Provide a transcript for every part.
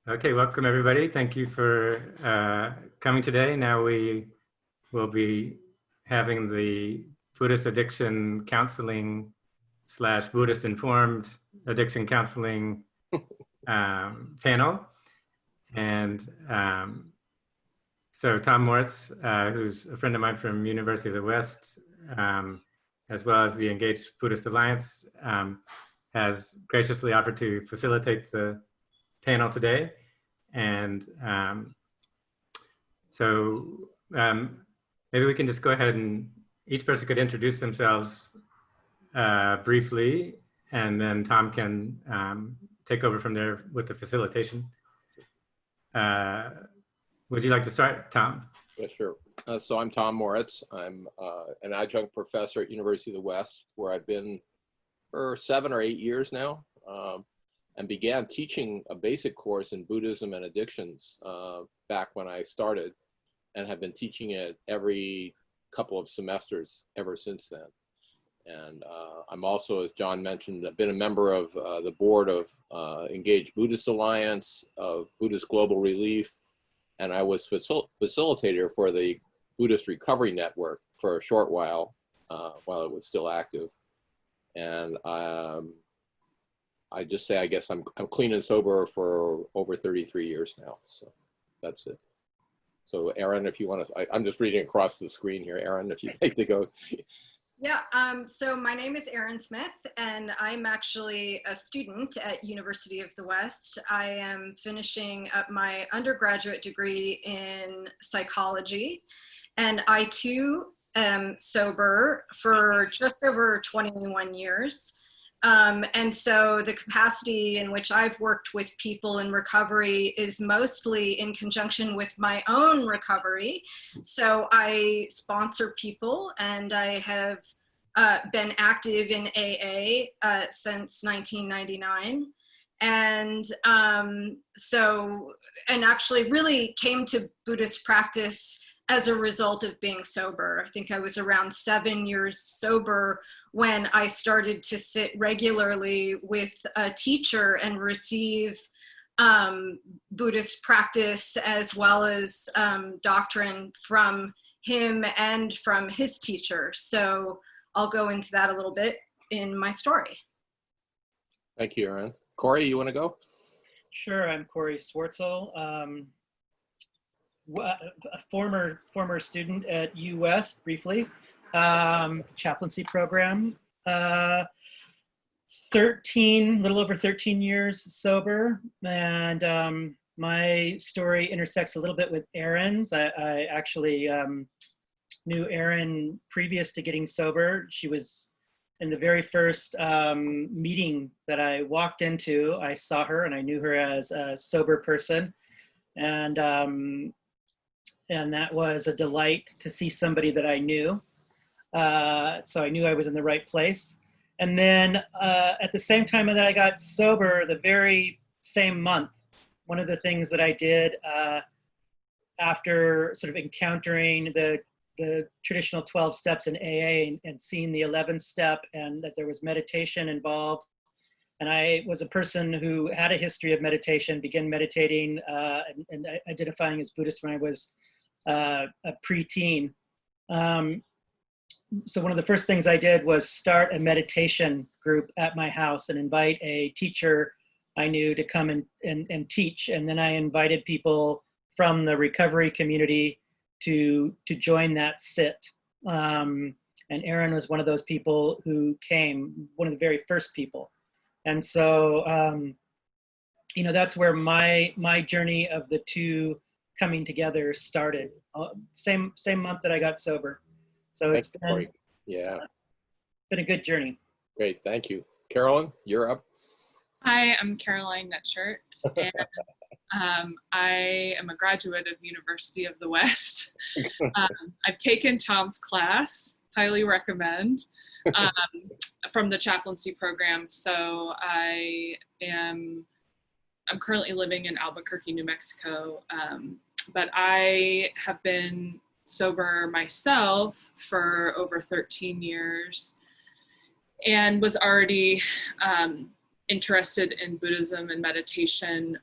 Okay, welcome everybody. Thank you for coming today. Now we will be having the Buddhist addiction counseling / Buddhist informed addiction counseling panel. And so Tom Moritz, who's a friend of mine from University of the West, as well as the Engaged Buddhist Alliance, has graciously offered to facilitate the panel today. And maybe we can just go ahead and each person could introduce themselves briefly, and then Tom can take over from there with the facilitation. Would you like to start, Tom? Yeah, sure. So I'm Tom Moritz. I'm an adjunct professor at University of the West, where I've been for 7 or 8 years now. And began teaching a basic course in Buddhism and addictions back when I started, and have been teaching it every couple of semesters ever since then. And I'm also, as John mentioned, I've been a member of the board of Engaged Buddhist Alliance, of Buddhist Global Relief, and I was facilitator for the Buddhist Recovery Network for a short while it was still active. And I just say, I guess I'm clean and sober for over 33 years now. So that's it. So Erin, if you want to, I'm just reading across the screen here. Erin, if you'd like to go. Yeah, so my name is Erin Smith, and I'm actually a student at University of the West. I am finishing up my undergraduate degree in psychology, and I too am sober for just over 21 years. And so the capacity in which I've worked with people in recovery is mostly in conjunction with my own recovery. So I sponsor people, and I have been active in AA since 1999. And and actually really came to Buddhist practice as a result of being sober. I think I was around 7 years sober when I started to sit regularly with a teacher and receive Buddhist practice as well as doctrine from him and from his teacher. So I'll go into that a little bit in my story. Thank you, Erin. Cory, you want to go? Sure, I'm Cory Schwarzel. A former student at U.S. briefly, chaplaincy program, little over 13 years sober, and my story intersects a little bit with Erin's. I actually knew Erin previous to getting sober. She was in the very first meeting that I walked into. I saw her and I knew her as a sober person, and that was a delight to see somebody that I knew. So I knew I was in the right place. And then at the same time that I got sober, the very same month, one of the things that I did after sort of encountering the traditional 12 steps in AA and seeing the 11th step, and that there was meditation involved. And I was a person who had a history of meditation, began meditating and identifying as Buddhist when I was a preteen. So one of the first things I did was start a meditation group at my house and invite a teacher I knew to come and teach. And then I invited people from the recovery community to join that sit. And Erin was one of those people who came, one of the very first people. And so, that's where my journey of the two coming together started. Same month that I got sober. So it's been, been a good journey. Great, thank you. Carolyn, you're up. Hi, I'm Caroline Netshert, and I am a graduate of University of the West. I've taken Tom's class, highly recommend, from the chaplaincy program. So I'm currently living in Albuquerque, New Mexico, but I have been sober myself for over 13 years and was already interested in Buddhism and meditation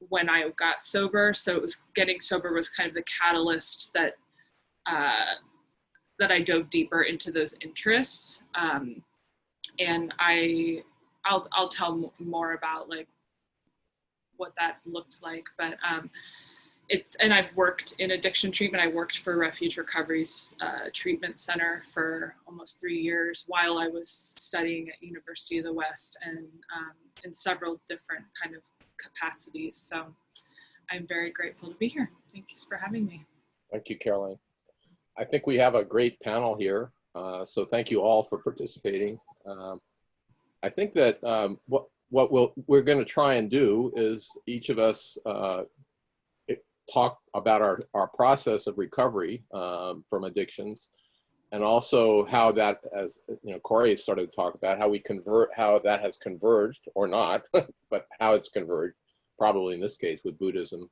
when I got sober. So it was getting sober was kind of the catalyst that that I dove deeper into those interests. And I'll tell more about like what that looked like, but and I've worked in addiction treatment. I worked for Refuge Recovery's treatment center for almost 3 years while I was studying at University of the West, and in several different kind of capacities. So I'm very grateful to be here. Thanks for having me. Thank you, Caroline. I think we have a great panel here. So thank you all for participating. I think that what we're going to try and do is each of us talk about our process of recovery from addictions, and also how that, as you know, Cory started to talk about how that has converged or not, but how it's converged, probably in this case with Buddhism,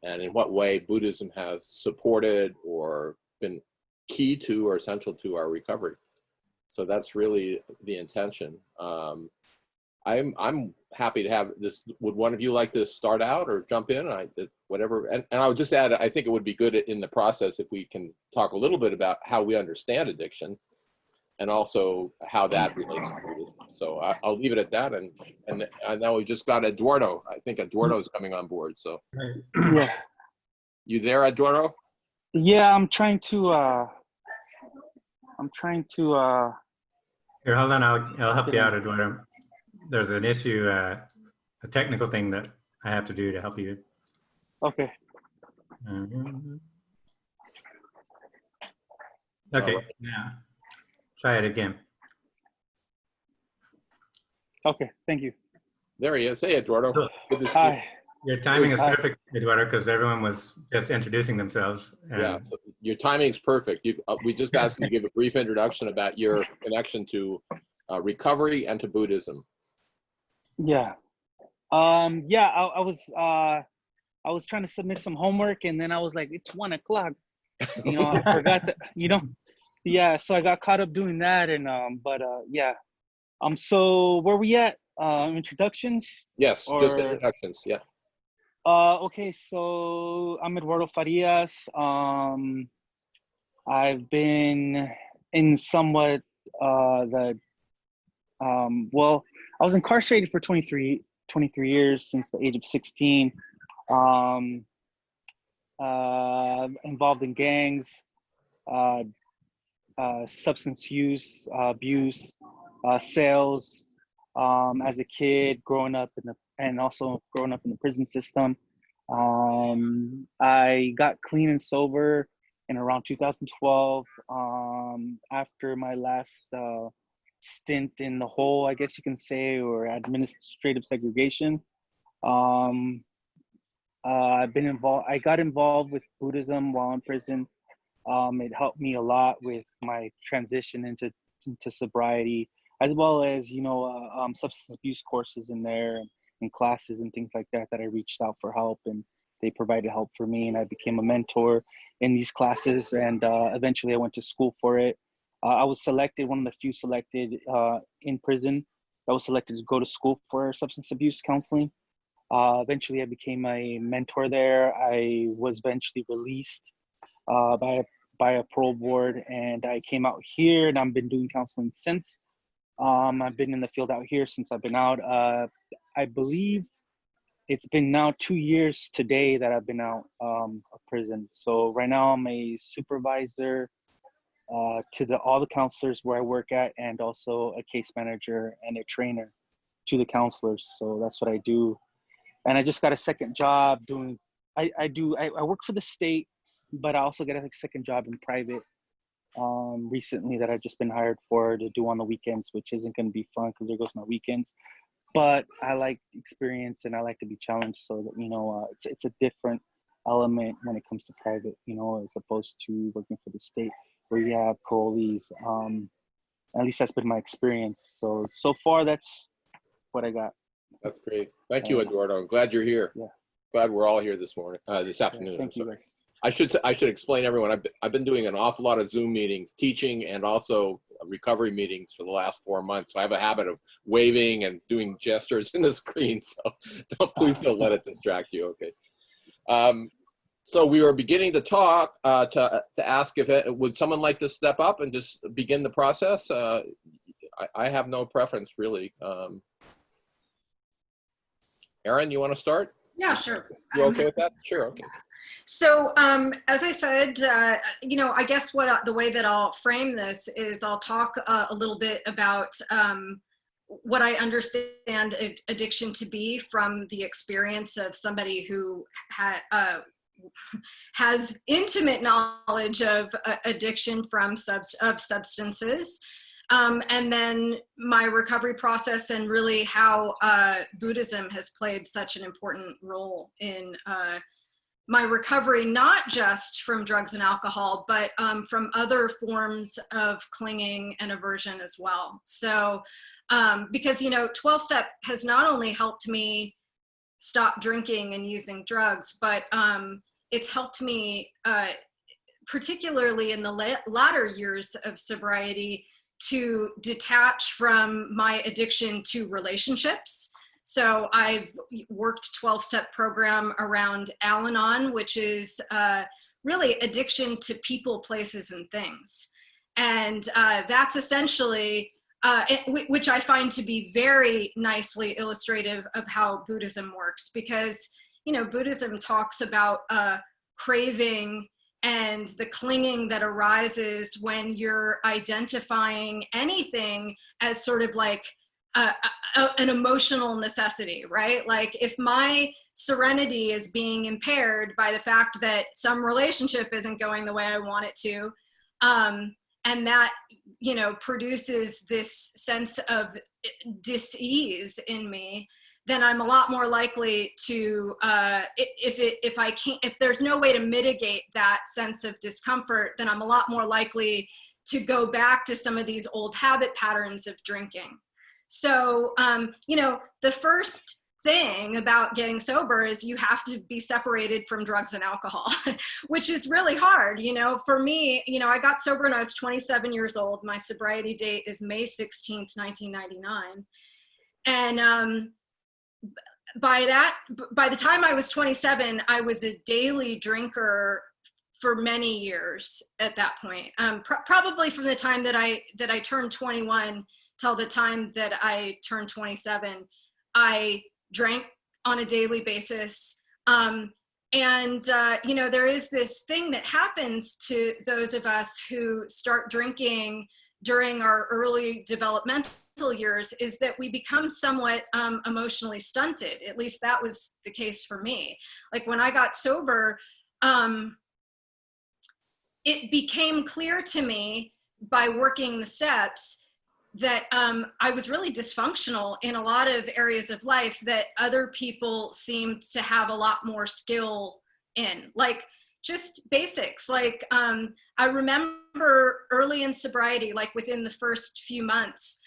and in what way Buddhism has supported or been key to or essential to our recovery. So that's really the intention. I'm happy to have this. Would one of you like to start out or jump in? Whatever. And I would just add, I think it would be good in the process if we can talk a little bit about how we understand addiction, and also how that relates to Buddhism. So I'll leave it at that. And now we just got Eduardo. I think Eduardo is coming on board. So Yeah. You there, Eduardo? Yeah, I'm trying to Here, hold on, I'll help you out, Eduardo. There's an issue, a technical thing that I have to do to help you. okay. Okay, now try it again. Okay, thank you. There he is. Hey, Eduardo. Cool. Good to see you. Hi. Your timing is Hi. perfect, Eduardo, because everyone was just introducing themselves. Yeah, so your timing's perfect. We just asked you to give a brief introduction about your connection to recovery and to Buddhism. Yeah. Yeah, I was trying to submit some homework, and then I was like, it's 1 o'clock. You know, I forgot that, you know. Yeah, so I got caught up doing that, and yeah. So where we at? Introductions? Yes, just introductions. Yeah. Okay, so I'm Eduardo Farias. I've been in somewhat well, I was incarcerated for 23 years since the age of 16. Involved in gangs, substance use, abuse, sales. As a kid, growing up and also growing up in the prison system. I got clean and sober in around 2012 after my last stint in the hole, I guess you can say, or administrative segregation. I've been involved. I got involved with Buddhism while in prison. It helped me a lot with my transition into sobriety, as well as, you know, substance abuse courses in there and classes and things like that I reached out for help, and they provided help for me, and I became a mentor in these classes, and eventually I went to school for it. I was selected, one of the few selected in prison that was selected to go to school for substance abuse counseling. Eventually I became a mentor there. I was eventually released by a parole board, and I came out here, and I've been doing counseling since. I've been in the field out here since I've been out. I believe it's been now 2 years today that I've been out of prison. So right now I'm a supervisor to all the counselors where I work at, and also a case manager and a trainer to the counselors. So that's what I do. And I just got a second job doing, I work for the state, but I also get a second job in private recently that I've just been hired for to do on the weekends, which isn't going to be fun because there goes my weekends. But I like experience and I like to be challenged, so that, you know, it's a different element when it comes to private, you know, as opposed to working for the state where you have parolees. At least that's been my experience. So far, that's what I got. That's great. Thank you, Eduardo. I'm glad you're here. Yeah. Glad we're all here this morning, this afternoon. Thank you, guys. I should explain, everyone. I've been doing an awful lot of Zoom meetings, teaching, and also recovery meetings for the last 4 months. So I have a habit of waving and doing gestures in the screen. So please don't let it distract you. Okay. So we were beginning to talk to ask if would someone like to step up and just begin the process. I have no preference really. Erin, you want to start? Yeah, sure. You okay with that? Sure. Okay. So as I said, you know, I guess the way that I'll frame this is I'll talk a little bit about what I understand addiction to be from the experience of somebody who has intimate knowledge of addiction from substances. And then my recovery process and really how Buddhism has played such an important role in my recovery, not just from drugs and alcohol, but from other forms of clinging and aversion as well. So, because, you know, 12-step has not only helped me stop drinking and using drugs, but it's helped me, particularly in the latter years of sobriety, to detach from my addiction to relationships. So I've worked 12-step program around Al-Anon, which is really addiction to people, places, and things. And that's essentially, which I find to be very nicely illustrative of how Buddhism works, because, you know, Buddhism talks about craving and the clinging that arises when you're identifying anything as sort of like an emotional necessity, right? Like if my serenity is being impaired by the fact that some relationship isn't going the way I want it to, and that, you know, produces this sense of dis-ease in me, then I'm a lot more likely to, if there's no way to mitigate that sense of discomfort, then I'm a lot more likely to go back to some of these old habit patterns of drinking. So, you know, the first thing about getting sober is you have to be separated from drugs and alcohol, which is really hard. You know, for me, you know, I got sober when I was 27 years old. My sobriety date is May 16th, 1999. And, by the time I was 27, I was a daily drinker for many years at that point. Probably from the time that I turned 21 till the time that I turned 27, I drank on a daily basis. You know, there is this thing that happens to those of us who start drinking during our early developmental years, is that we become somewhat emotionally stunted. At least that was the case for me. Like when I got sober, it became clear to me by working the steps that I was really dysfunctional in a lot of areas of life that other people seemed to have a lot more skill in, like just basics. Like I remember early in sobriety, like within the first few months,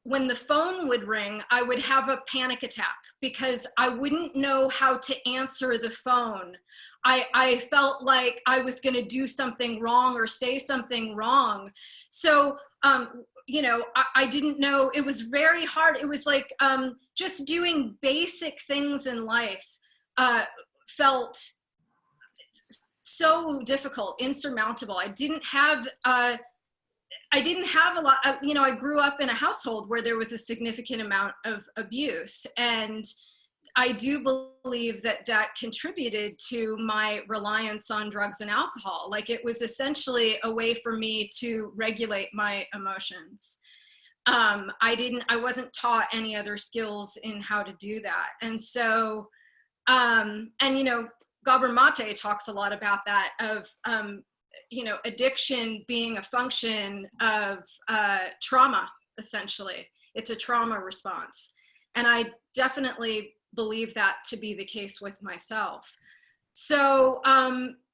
when the phone would ring, I would have a panic attack because I wouldn't know how to answer the phone. I felt like I was going to do something wrong or say something wrong. So, you know, I didn't know. It was very hard. It was like just doing basic things in life felt so difficult, insurmountable. I didn't have a lot, you know, I grew up in a household where there was a significant amount of abuse. And I do believe that that contributed to my reliance on drugs and alcohol. Like it was essentially a way for me to regulate my emotions. I wasn't taught any other skills in how to do that. And so, and, you know, Gabor Mate talks a lot about that, of, you know, addiction being a function of trauma, essentially. It's a trauma response. And I definitely believe that to be the case with myself. So,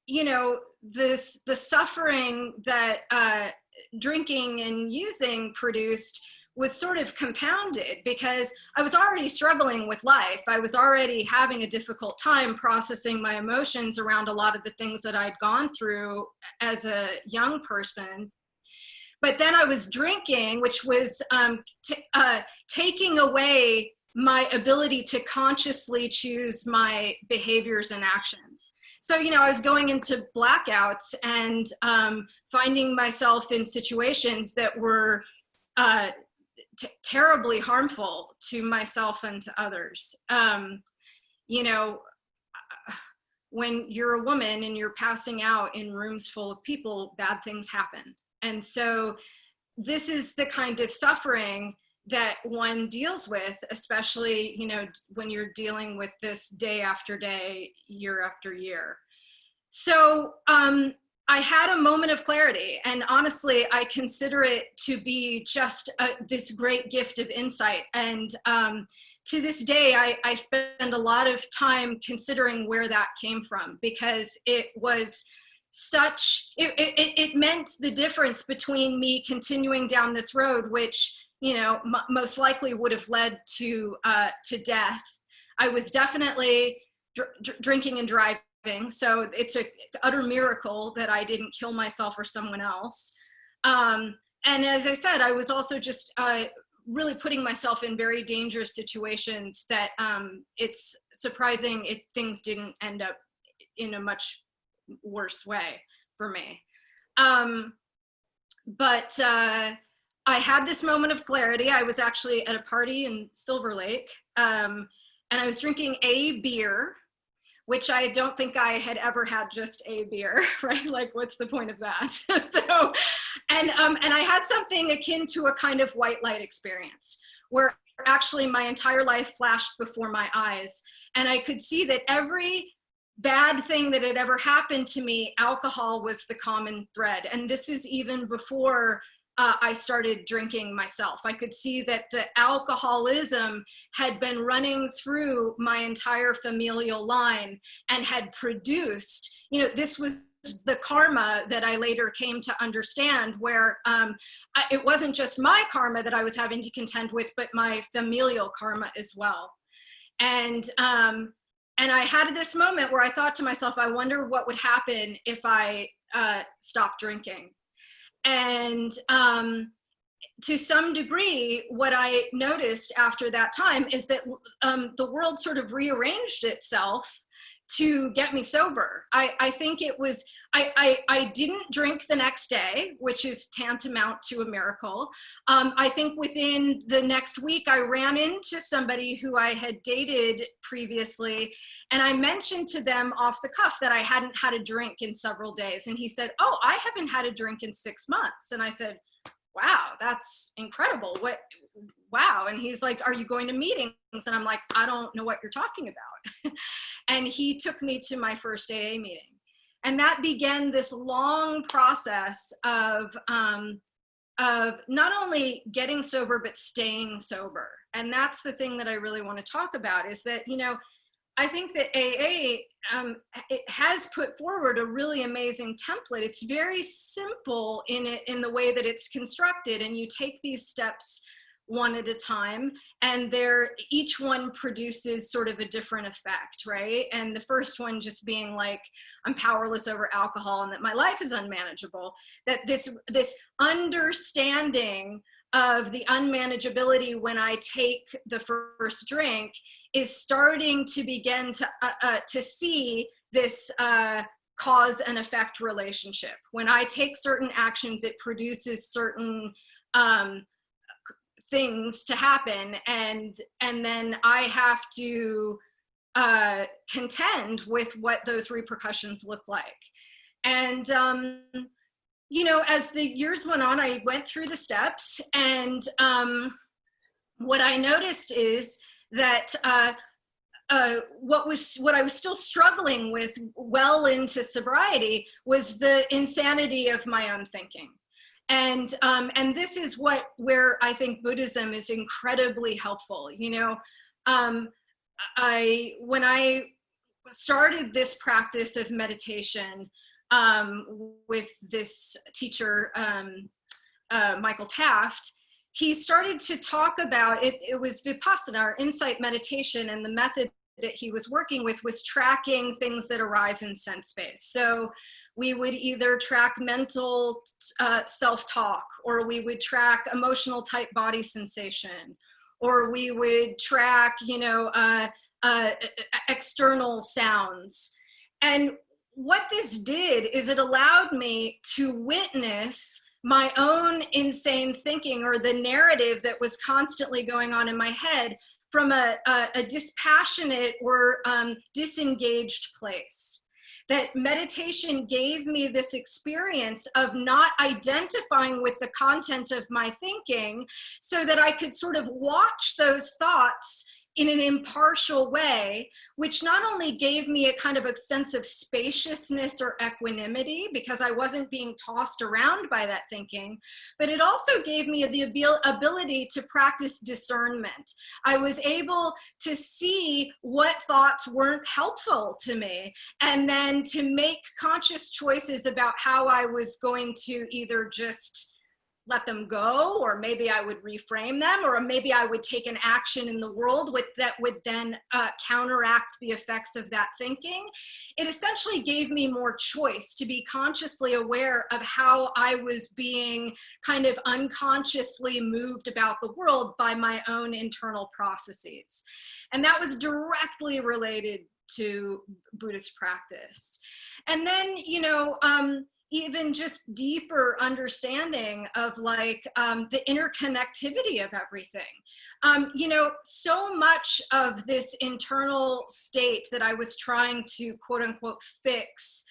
you know, the suffering that drinking and using produced was sort of compounded because I was already struggling with life. I was already having a difficult time processing my emotions around a lot of the things that I'd gone through as a young person. but then I was drinking, which was taking away my ability to consciously choose my behaviors and actions. So, you know, I was going into blackouts and finding myself in situations that were terribly harmful to myself and to others. You know, when you're a woman and you're passing out in rooms full of people, bad things happen. And so this is the kind of suffering that one deals with, especially, you know, when you're dealing with this day after day, year after year. So I had a moment of clarity, and honestly, I consider it to be just this great gift of insight. And to this day, I spend a lot of time considering where that came from, because it was such, it meant the difference between me continuing down this road, which, you know, most likely would have led to death. I was definitely drinking and driving, so it's an utter miracle that I didn't kill myself or someone else. And as I said, I was also just really putting myself in very dangerous situations that it's surprising things didn't end up in a much worse way for me. But I had this moment of clarity. I was actually at a party in Silver Lake, and I was drinking a beer, which I don't think I had ever had just a beer, right? Like, what's the point of that? So, and I had something akin to a kind of white light experience, where actually my entire life flashed before my eyes, and I could see that every bad thing that had ever happened to me, alcohol was the common thread. And this is even before I started drinking myself. I could see that the alcoholism had been running through my entire familial line and had produced, you know, this was the karma that I later came to understand, where it wasn't just my karma that I was having to contend with, but my familial karma as well. And I had this moment where I thought to myself, I wonder what would happen if I stopped drinking. And to some degree, what I noticed after that time is that the world sort of rearranged itself to get me sober. I think it was, I didn't drink the next day, which is tantamount to a miracle. I think within the next week, I ran into somebody who I had dated previously, and I mentioned to them off the cuff that I hadn't had a drink in several days. And he said, "Oh, I haven't had a drink in 6 months." And I said, "Wow, that's incredible. What? Wow." And he's like, "Are you going to meetings?" And I'm like, "I don't know what you're talking about." And he took me to my first AA meeting. And that began this long process of not only getting sober, but staying sober. And that's the thing that I really want to talk about, is that, you know, I think that AA it has put forward a really amazing template. It's very simple in the way that it's constructed, and you take these steps one at a time, and each one produces sort of a different effect, right? And the first one just being like, I'm powerless over alcohol and that my life is unmanageable, that this understanding of the unmanageability when I take the first drink is starting to begin to see this cause and effect relationship. When I take certain actions, it produces certain things to happen, and then I have to contend with what those repercussions look like. And you know, as the years went on, I went through the steps, and what I noticed is that what I was still struggling with well into sobriety was the insanity of my own thinking. And this is where I think Buddhism is incredibly helpful. You know, when I started this practice of meditation with this teacher, Michael Taft, he started to talk about it. It was Vipassana, or insight meditation, and the method that he was working with was tracking things that arise in sense space. So we would either track mental self-talk, or we would track emotional type body sensation, or we would track, you know, external sounds. And what this did is it allowed me to witness my own insane thinking, or the narrative that was constantly going on in my head, from a dispassionate or disengaged place. That meditation gave me this experience of not identifying with the content of my thinking, so that I could sort of watch those thoughts in an impartial way, which not only gave me a kind of a sense of spaciousness or equanimity, because I wasn't being tossed around by that thinking, but it also gave me the ability to practice discernment. I was able to see what thoughts weren't helpful to me, and then to make conscious choices about how I was going to either just let them go, or maybe I would reframe them, or maybe I would take an action in the world that would then counteract the effects of that thinking. It essentially gave me more choice to be consciously aware of how I was being kind of unconsciously moved about the world by my own internal processes. And that was directly related to Buddhist practice. And then, you know, even just deeper understanding of like the interconnectivity of everything. You know, so much of this internal state that I was trying to quote unquote fix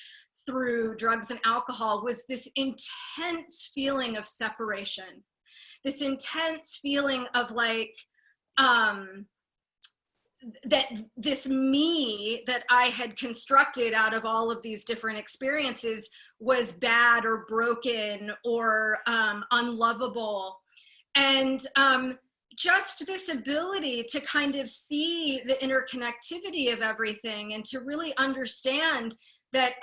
through drugs and alcohol was this intense feeling of separation, this intense feeling of like, that this me that I had constructed out of all of these different experiences was bad or broken or unlovable. And just this ability to kind of see the interconnectivity of everything, and to really understand that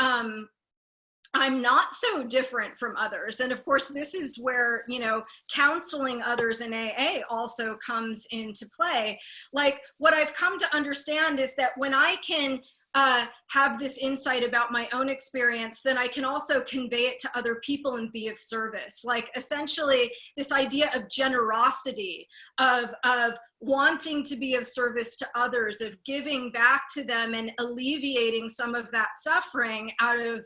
I'm not so different from others. And of course, this is where, you know, counseling others in AA also comes into play. Like, what I've come to understand is that when I can have this insight about my own experience, then I can also convey it to other people and be of service. Like, essentially this idea of generosity, of wanting to be of service to others, of giving back to them and alleviating some of that suffering out of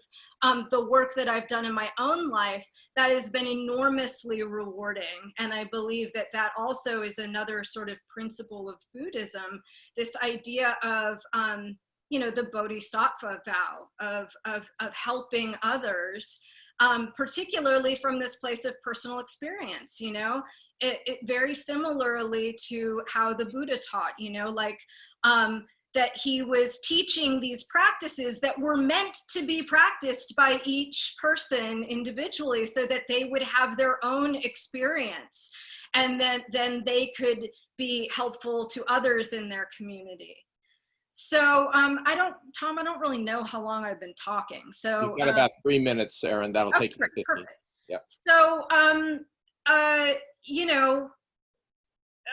the work that I've done in my own life, that has been enormously rewarding. And I believe that that also is another sort of principle of Buddhism, this idea of, you know, the bodhisattva vow of helping others, particularly from this place of personal experience, you know, it very similarly to how the Buddha taught, you know, like that he was teaching these practices that were meant to be practiced by each person individually, so that they would have their own experience, and then they could be helpful to others in their community. So Tom, I don't really know how long I've been talking. So you've got about 3 minutes, Erin. That'll take you 15. Perfect. Yeah. So, you know,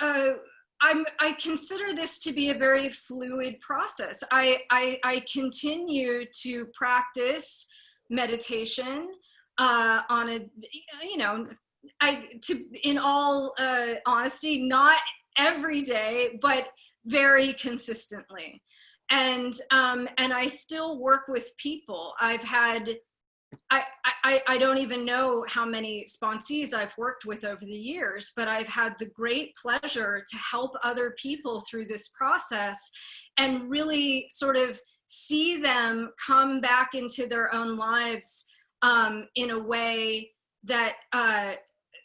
I consider this to be a very fluid process. I continue to practice meditation on a, you know, in all honesty, not every day, but very consistently. And I still work with people. I've had, I don't even know how many sponsees I've worked with over the years, but I've had the great pleasure to help other people through this process and really sort of see them come back into their own lives in a way that,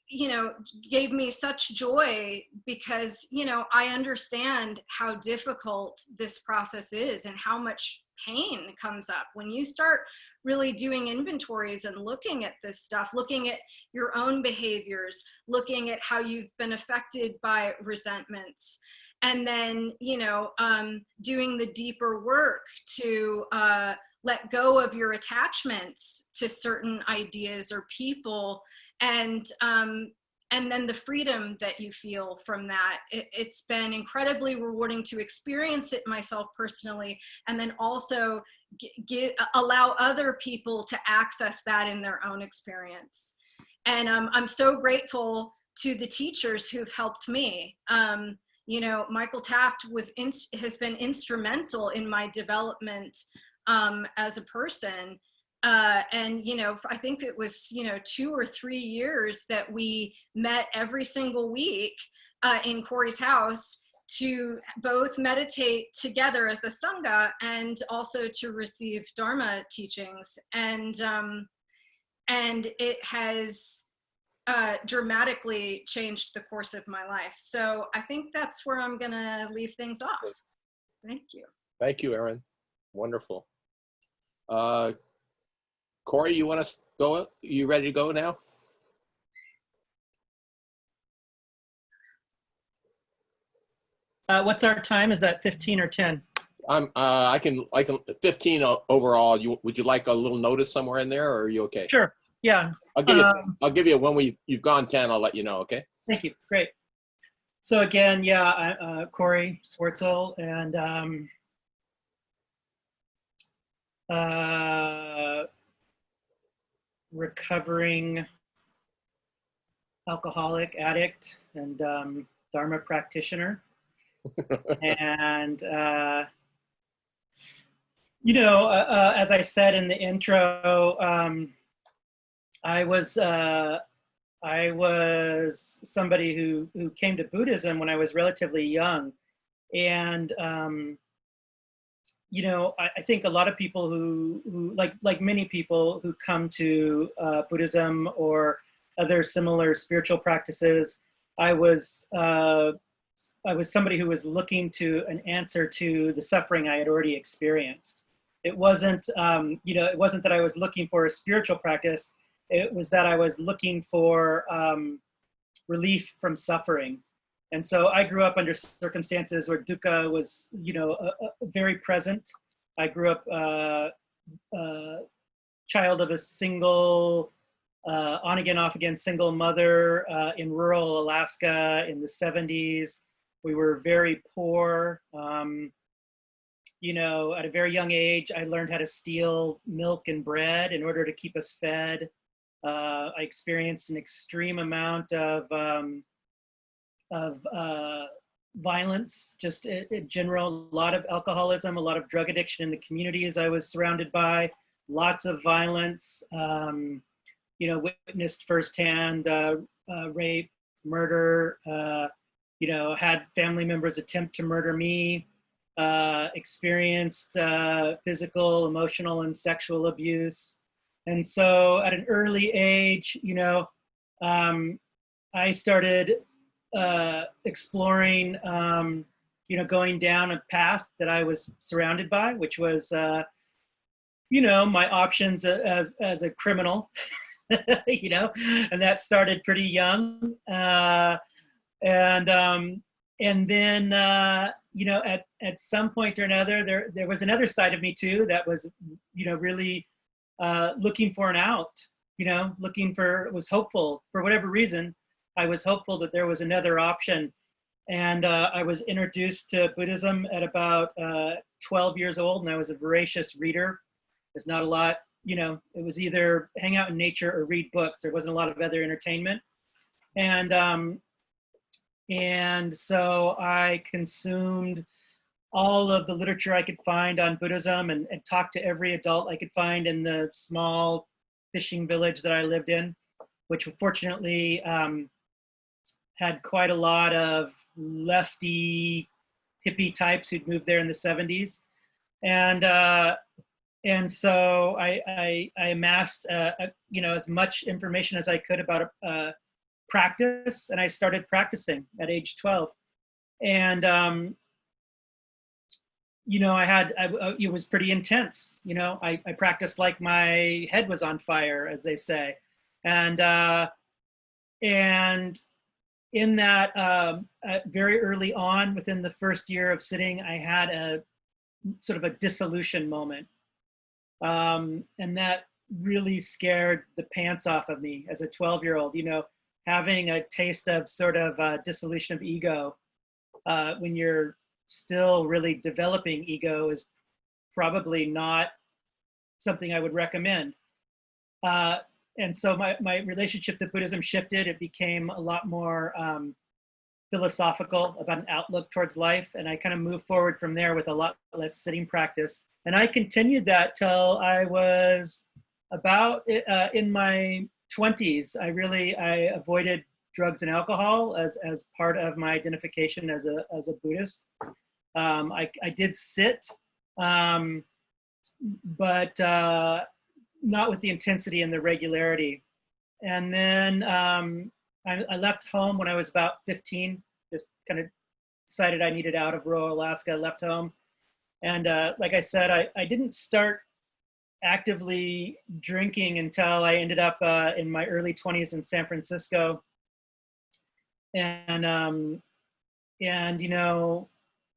you know, gave me such joy, because, you know, I understand how difficult this process is and how much pain comes up when you start really doing inventories and looking at this stuff, looking at your own behaviors, looking at how you've been affected by resentments, and then, you know, doing the deeper work to let go of your attachments to certain ideas or people, and and then the freedom that you feel from that, it's been incredibly rewarding to experience it myself personally, and then also allow other people to access that in their own experience. And I'm so grateful to the teachers who've helped me. You know, Michael Taft has been instrumental in my development as a person. And, you know, I think it was, you know, 2 or 3 years that we met every single week in Cory's house to both meditate together as a Sangha and also to receive Dharma teachings. And it has dramatically changed the course of my life. So I think that's where I'm gonna leave things off. Thank you. Thank you, Erin. Wonderful. Cory, you want to go? You ready to go now? What's our time? Is that 15 or 10? I can 15 overall. Would you like a little notice somewhere in there, or are you okay? Sure. Yeah. I'll give you when you've gone 10. I'll let you know. Okay. Thank you. Great. So again, yeah, Cory Schwarzel, and recovering alcoholic addict and Dharma practitioner. And you know, as I said in the intro, I was somebody who came to Buddhism when I was relatively young, and you know, I think a lot of people who like many people who come to Buddhism or other similar spiritual practices, I was somebody who was looking to an answer to the suffering I had already experienced. It wasn't, you know, it wasn't that I was looking for a spiritual practice. It was that I was looking for relief from suffering. And so I grew up under circumstances where dukkha was, you know, very present. I grew up child of a single, on again, off again, single mother in rural Alaska in the 70s. We were very poor. You know, at a very young age, I learned how to steal milk and bread in order to keep us fed. I experienced an extreme amount of violence, just in general, a lot of alcoholism, a lot of drug addiction in the communities I was surrounded by, lots of violence, you know, witnessed firsthand rape, murder, you know, had family members attempt to murder me, experienced physical, emotional, and sexual abuse. And so at an early age, you know, I started exploring, you know, going down a path that I was surrounded by, which was, you know, my options as a criminal, you know, and that started pretty young. And then, you know, at some point or another, there was another side of me too that was, you know, really looking for an out, you know, was hopeful for whatever reason. I was hopeful that there was another option. And I was introduced to Buddhism at about 12 years old, and I was a voracious reader. There's not a lot, you know, it was either hang out in nature or read books. There wasn't a lot of other entertainment. And so I consumed all of the literature I could find on Buddhism and talked to every adult I could find in the small fishing village that I lived in, which fortunately had quite a lot of lefty hippie types who'd moved there in the 70s. And so I amassed, you know, as much information as I could about practice, and I started practicing at age 12. And, you know, it was pretty intense. You know, I practiced like my head was on fire, as they say. And in that, very early on, within the first year of sitting, I had a sort of a dissolution moment. And that really scared the pants off of me as a 12-year-old, you know, having a taste of sort of dissolution of ego when you're still really developing ego is probably not something I would recommend. And so my relationship to Buddhism shifted. It became a lot more philosophical about an outlook towards life. And I kind of moved forward from there with a lot less sitting practice. And I continued that till I was about in my 20s. I avoided drugs and alcohol as part of my identification as a Buddhist. I did sit, but not with the intensity and the regularity. And then I left home when I was about 15, just kind of decided I needed out of rural Alaska, left home. And like I said, I didn't start actively drinking until I ended up in my early 20s in San Francisco. And you know,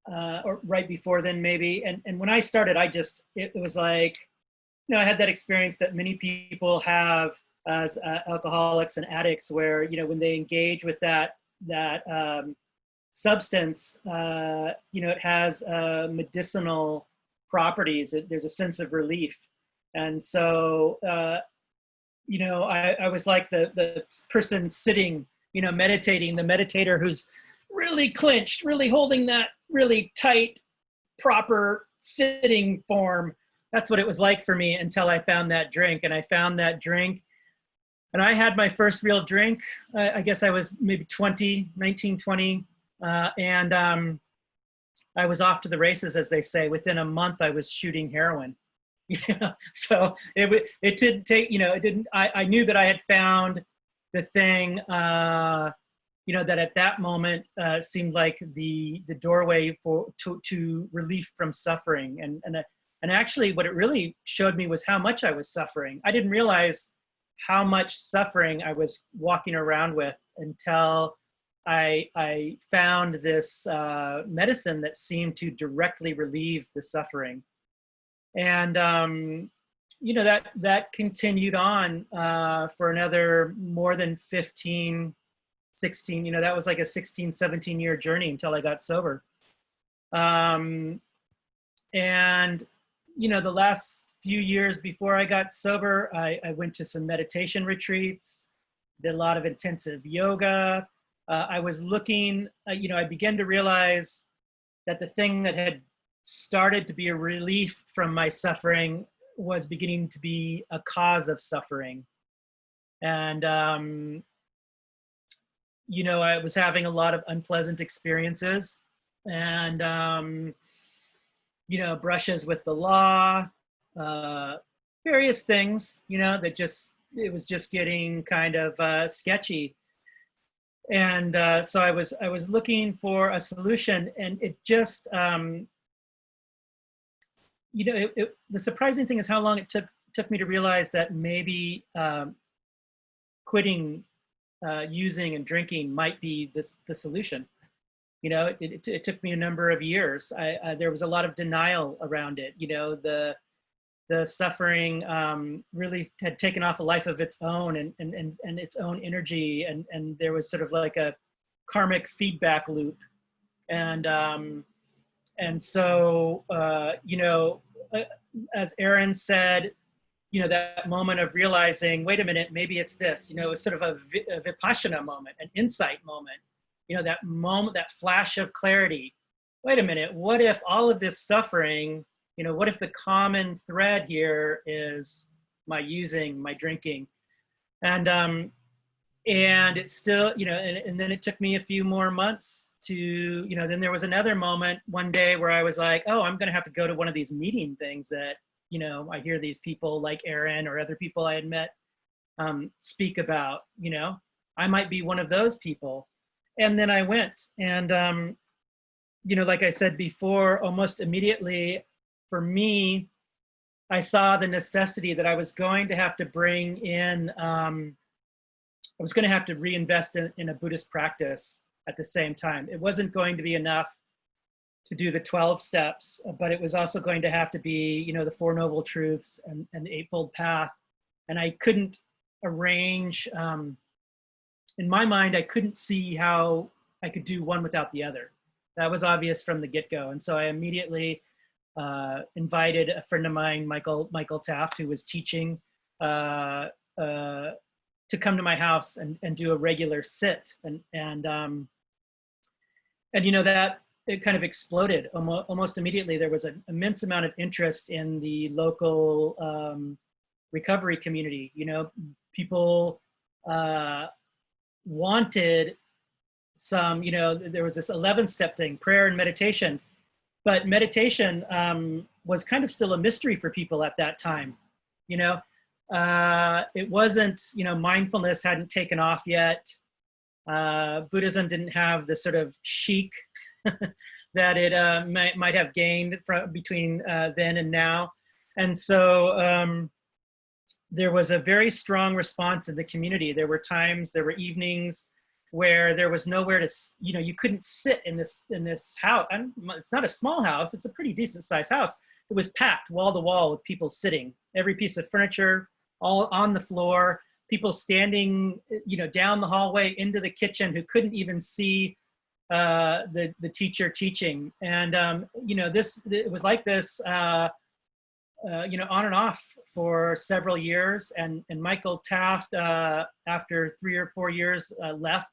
or right before then maybe. And when I started, it was like, you know, I had that experience that many people have as alcoholics and addicts, where, you know, when they engage with that substance, you know, it has medicinal properties. There's a sense of relief. And so, you know, I was like the person sitting, you know, meditating, the meditator who's really clenched, really holding that really tight, proper sitting form. That's what it was like for me until I found that drink. And I found that drink. And I had my first real drink. I guess I was maybe 19, 20. And I was off to the races, as they say. Within a month, I was shooting heroin. Yeah. So it didn't take, you know, it didn't, I knew that I had found the thing, you know, that at that moment seemed like the doorway to relief from suffering. And actually what it really showed me was how much I was suffering. I didn't realize how much suffering I was walking around with until I found this medicine that seemed to directly relieve the suffering. And, you know, that continued on for another more than 15, 16, you know, that was like a 16, 17 year journey until I got sober. And, you know, the last few years before I got sober, I went to some meditation retreats, did a lot of intensive yoga. I was looking, you know, I began to realize that the thing that had started to be a relief from my suffering was beginning to be a cause of suffering. And, you know, I was having a lot of unpleasant experiences and, you know, brushes with the law, various things, you know, that it was just getting kind of sketchy. And so I was looking for a solution, and it just, you know, the surprising thing is how long it took me to realize that maybe quitting using and drinking might be the solution. You know, it took me a number of years. There was a lot of denial around it. You know, the suffering really had taken off a life of its own and its own energy, and there was sort of like a karmic feedback loop. And so, you know, as Erin said, you know, that moment of realizing, wait a minute, maybe it's this, you know, it was sort of a vipassana moment, an insight moment, you know, that moment, that flash of clarity. Wait a minute, what if all of this suffering, you know, what if the common thread here is my using, my drinking? And it's still, you know, and then it took me a few more months to, you know, then there was another moment one day where I was like, oh, I'm going to have to go to one of these meeting things that, you know, I hear these people like Erin or other people I had met speak about, you know, I might be one of those people. And then I went, and, you know, like I said before, almost immediately for me, I saw the necessity that I was going to have to bring in, I was going to have to reinvest in a Buddhist practice at the same time. It wasn't going to be enough to do the 12 steps, but it was also going to have to be, you know, the Four Noble Truths and the Eightfold Path. And I couldn't arrange in my mind, I couldn't see how I could do one without the other. That was obvious from the get-go. And so I immediately invited a friend of mine, Michael Taft, who was teaching, to come to my house and do a regular sit. And you know, that it kind of exploded almost immediately. There was an immense amount of interest in the local recovery community. You know, people wanted some, you know, there was this 11-step thing, prayer and meditation, but meditation was kind of still a mystery for people at that time. You know, it wasn't, you know, mindfulness hadn't taken off yet. Buddhism didn't have the sort of chic that it might have gained between then and now. And so there was a very strong response in the community. There were times, there were evenings where there was nowhere to, you know, you couldn't sit in this house. And it's not a small house, it's a pretty decent sized house. It was packed wall to wall with people sitting, every piece of furniture, all on the floor, people standing, you know, down the hallway into the kitchen who couldn't even see the teacher teaching. And, you know, it was like this, you know, on and off for several years. And Michael Taft, after 3 or 4 years, left,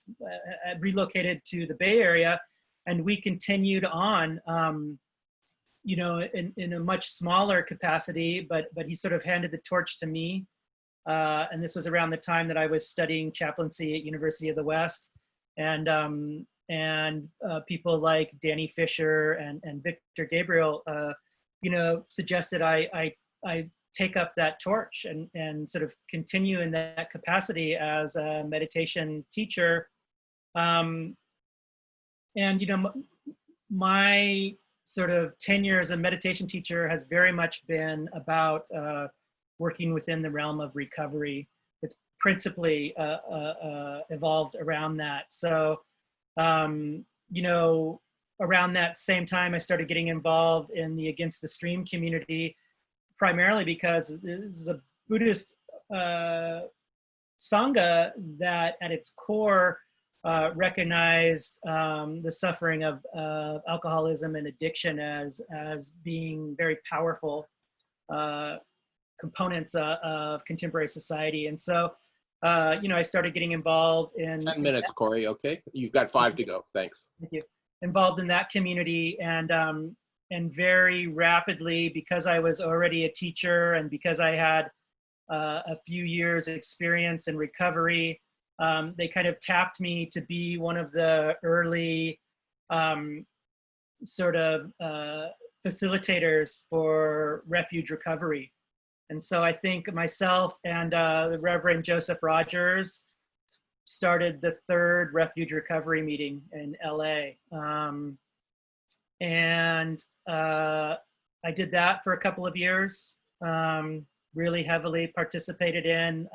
relocated to the Bay Area, and we continued on, you know, in a much smaller capacity, but he sort of handed the torch to me. And this was around the time that I was studying chaplaincy at University of the West. And people like Danny Fisher and Victor Gabriel, you know, suggested I take up that torch and sort of continue in that capacity as a meditation teacher. And, you know, my sort of tenure as a meditation teacher has very much been about working within the realm of recovery. It's principally evolved around that. So, you know, around that same time, I started getting involved in the Against the Stream community, primarily because this is a Buddhist Sangha that at its core recognized the suffering of alcoholism and addiction as being very powerful components of contemporary society. And so, you know, I started getting involved in— 10 minutes, Cory, okay? You've got 5 to go, thanks. Thank you. Involved in that community, and very rapidly, because I was already a teacher and because I had a few years experience in recovery, they kind of tapped me to be one of the early sort of facilitators for refuge recovery. And so I think myself and the Reverend Joseph Rogers started the 3rd refuge recovery meeting in LA. And I did that for a couple of years, really heavily participated in,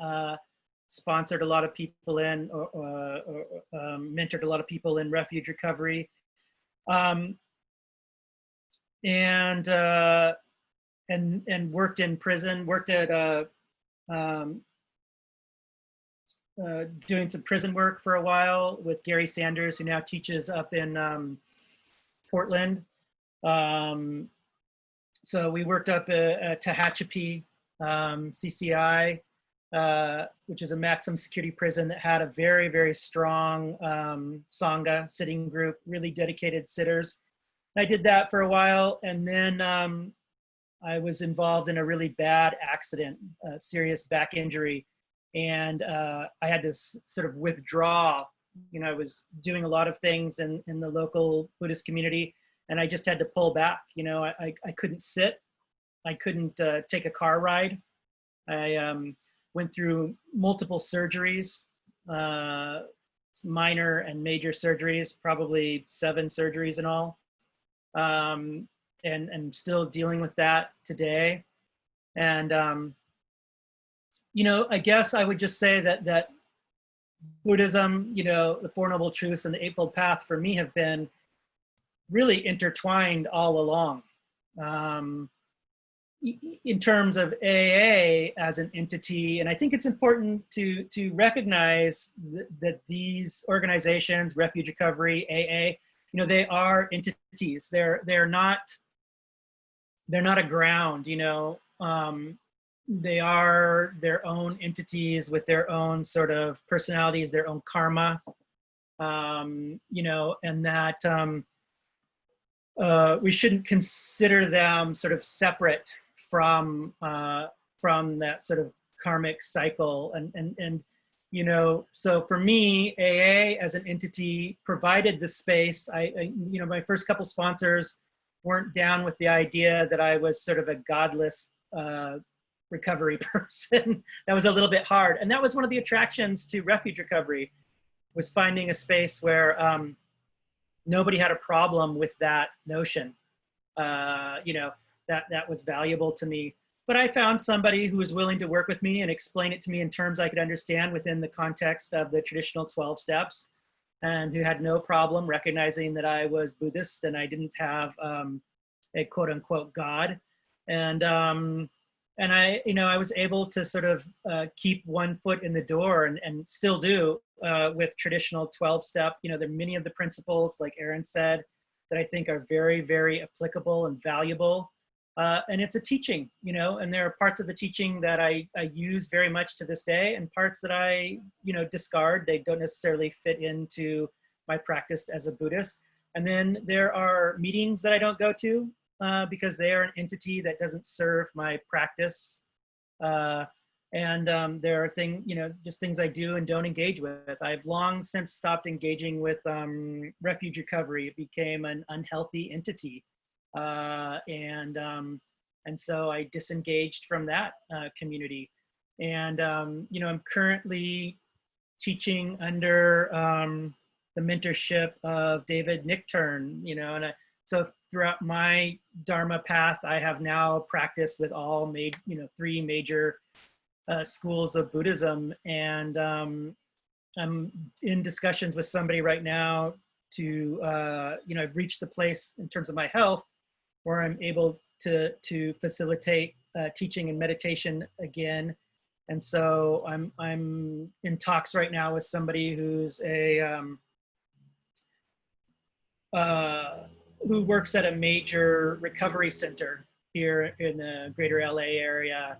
sponsored a lot of people in, or mentored a lot of people in refuge recovery. And worked in prison, worked at doing some prison work for a while with Gary Sanders, who now teaches up in Portland. So we worked up at Tehachapi, CCI, which is a maximum security prison that had a very, very strong Sangha sitting group, really dedicated sitters. I did that for a while, and then I was involved in a really bad accident, a serious back injury, and I had to sort of withdraw. You know, I was doing a lot of things in the local Buddhist community, and I just had to pull back. You know, I couldn't sit, I couldn't take a car ride. I went through multiple surgeries, minor and major surgeries, probably 7 surgeries in all. And still dealing with that today. And, you know, I guess I would just say that Buddhism, you know, the Four Noble Truths and the Eightfold Path for me have been really intertwined all along. in terms of AA as an entity, and I think it's important to recognize that these organizations, Refuge Recovery, AA, you know, they are entities. They're not a ground, you know. They are their own entities with their own sort of personalities, their own karma, you know, and that we shouldn't consider them sort of separate from that sort of karmic cycle. And you know, so for me, AA as an entity provided the space. I you know, my first couple sponsors weren't down with the idea that I was sort of a godless recovery person. That was a little bit hard. And that was one of the attractions to Refuge Recovery, was finding a space where nobody had a problem with that notion. You know, that was valuable to me. But I found somebody who was willing to work with me and explain it to me in terms I could understand within the context of the traditional 12 steps, and who had no problem recognizing that I was Buddhist and I didn't have a quote unquote God. And I, you know, I was able to sort of keep one foot in the door, and still do with traditional 12-step. You know, there are many of the principles, like Erin said, that I think are very, very applicable and valuable. And it's a teaching, you know, and there are parts of the teaching that I use very much to this day, and parts that I, you know, discard. They don't necessarily fit into my practice as a Buddhist. And then there are meetings that I don't go to because they are an entity that doesn't serve my practice. And there are things, you know, just things I do and don't engage with. I've long since stopped engaging with Refuge Recovery. It became an unhealthy entity. And so I disengaged from that community. And, you know, I'm currently teaching under the mentorship of David Nichtern, you know, and so throughout my Dharma path, I have now practiced with all three major schools of Buddhism. And I'm in discussions with somebody right now to, you know, I've reached the place in terms of my health where I'm able to facilitate teaching and meditation again. And so I'm in talks right now with somebody who's who works at a major recovery center here in the greater LA area,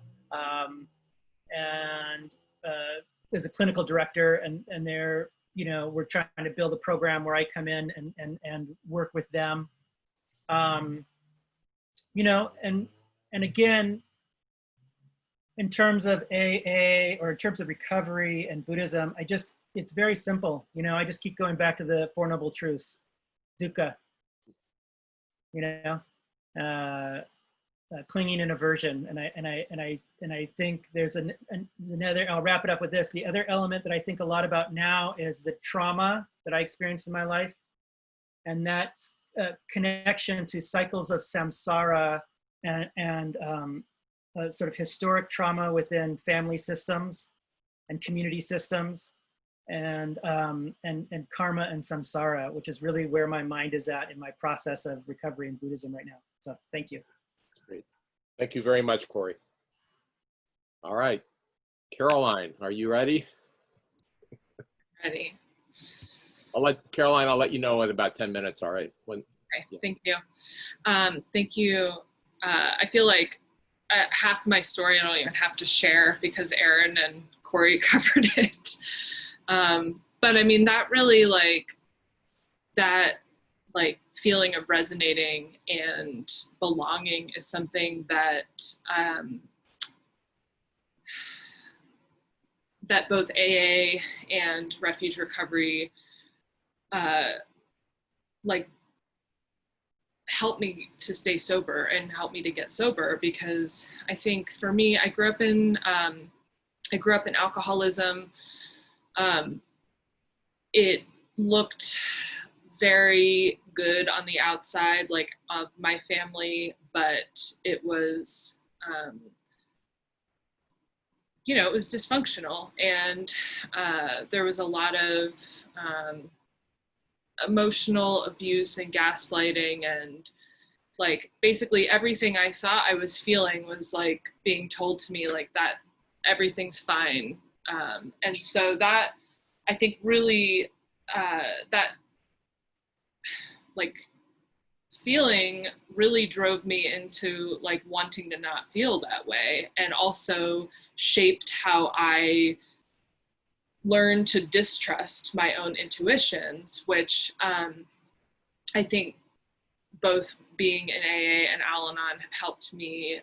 and is a clinical director, and they're, you know, we're trying to build a program where I come in and work with them. You know, and again, in terms of AA or in terms of recovery and Buddhism, it's very simple. You know, I just keep going back to the Four Noble Truths, dukkha, you know, clinging and aversion. And I think there's another, I'll wrap it up with this. The other element that I think a lot about now is the trauma that I experienced in my life. And that's connection to cycles of samsara and sort of historic trauma within family systems and community systems, and karma and samsara, which is really where my mind is at in my process of recovery in Buddhism right now. So thank you. Great. Thank you very much, Cory. All right. Caroline, are you ready? Ready. Caroline, I'll let you know in about 10 minutes. All right. Okay, yeah. Thank you. Thank you. I feel like half my story I don't even have to share because Erin and Cory covered it. But I mean, that really that feeling of resonating and belonging is something that that both AA and Refuge Recovery help me to stay sober and help me to get sober, because I think for me, I grew up in alcoholism. It looked very good on the outside, like of my family, but it was, you know, it was dysfunctional, and there was a lot of emotional abuse and gaslighting, and like basically everything I thought I was feeling was like being told to me like that everything's fine. And so that, I think really, that like feeling really drove me into like wanting to not feel that way, and also shaped how I learned to distrust my own intuitions, which I think both being in AA and Al-Anon have helped me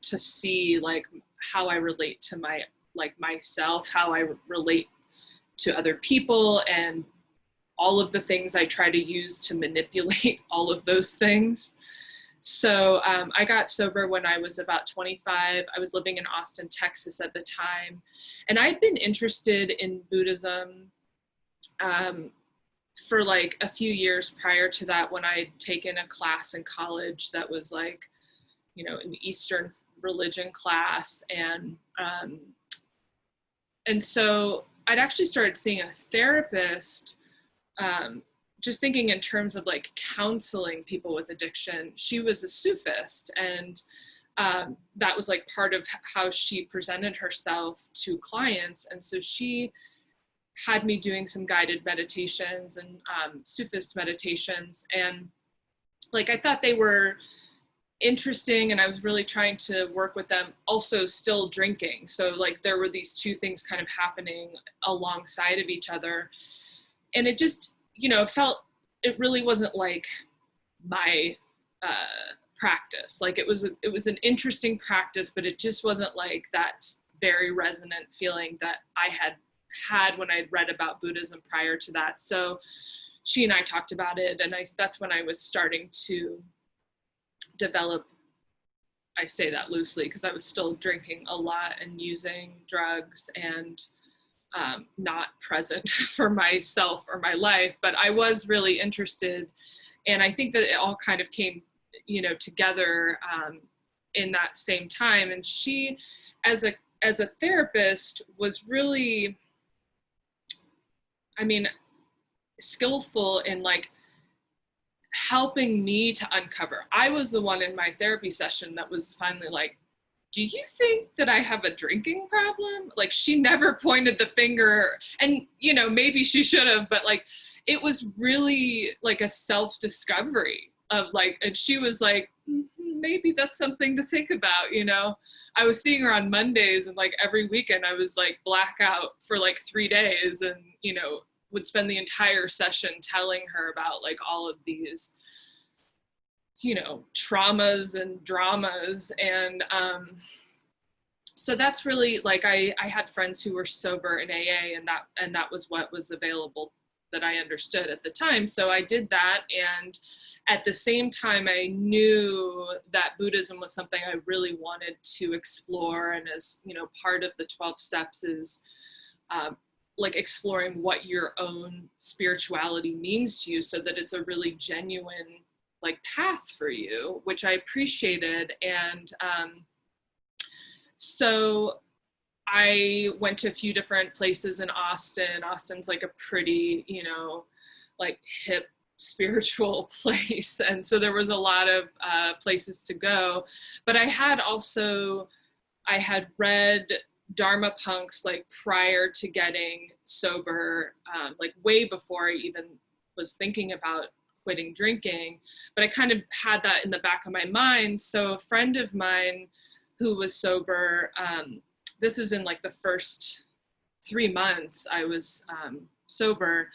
to see like how I relate to myself, how I relate to other people, and all of the things I try to use to manipulate all of those things. So I got sober when I was about 25. I was living in Austin, Texas at the time. And I'd been interested in Buddhism for like a few years prior to that, when I'd taken a class in college that was like, you know, an Eastern religion class. And so I'd actually started seeing a therapist, just thinking in terms of like counseling people with addiction. She was a Sufist, and that was like part of how she presented herself to clients. And so she had me doing some guided meditations and Sufist meditations. And like, I thought they were interesting, and I was really trying to work with them, also still drinking. So like there were these two things kind of happening alongside of each other. And it just, you know, it really wasn't like my practice. Like it was an interesting practice, but it just wasn't like that very resonant feeling that I had when I'd read about Buddhism prior to that. So she and I talked about it, and that's when I was starting to develop, I say that loosely because I was still drinking a lot and using drugs and not present for myself or my life, but I was really interested. And I think that it all kind of came, you know, together in that same time. And she, as a therapist, was really, I mean, skillful in like helping me to uncover. I was the one in my therapy session that was finally like, do you think that I have a drinking problem? Like, she never pointed the finger, and, you know, maybe she should have, but like, it was really like a self-discovery of like, and she was like, maybe that's something to think about, you know? I was seeing her on Mondays, and like every weekend I was like blackout for like 3 days, and, you know, would spend the entire session telling her about like all of these, you know, traumas and dramas. And so that's really like, I had friends who were sober in AA, and that was what was available that I understood at the time. So I did that. And at the same time, I knew that Buddhism was something I really wanted to explore. And as, you know, part of the 12 steps is like exploring what your own spirituality means to you, so that it's a really genuine like path for you, which I appreciated. And so I went to a few different places in Austin. Austin's like a pretty, you know, like hip spiritual place. And so there was a lot of places to go. But I had read Dharma punks like prior to getting sober, like way before I even was thinking about quitting drinking, but I kind of had that in the back of my mind. So a friend of mine who was sober, this is in like the first 3 months I was sober,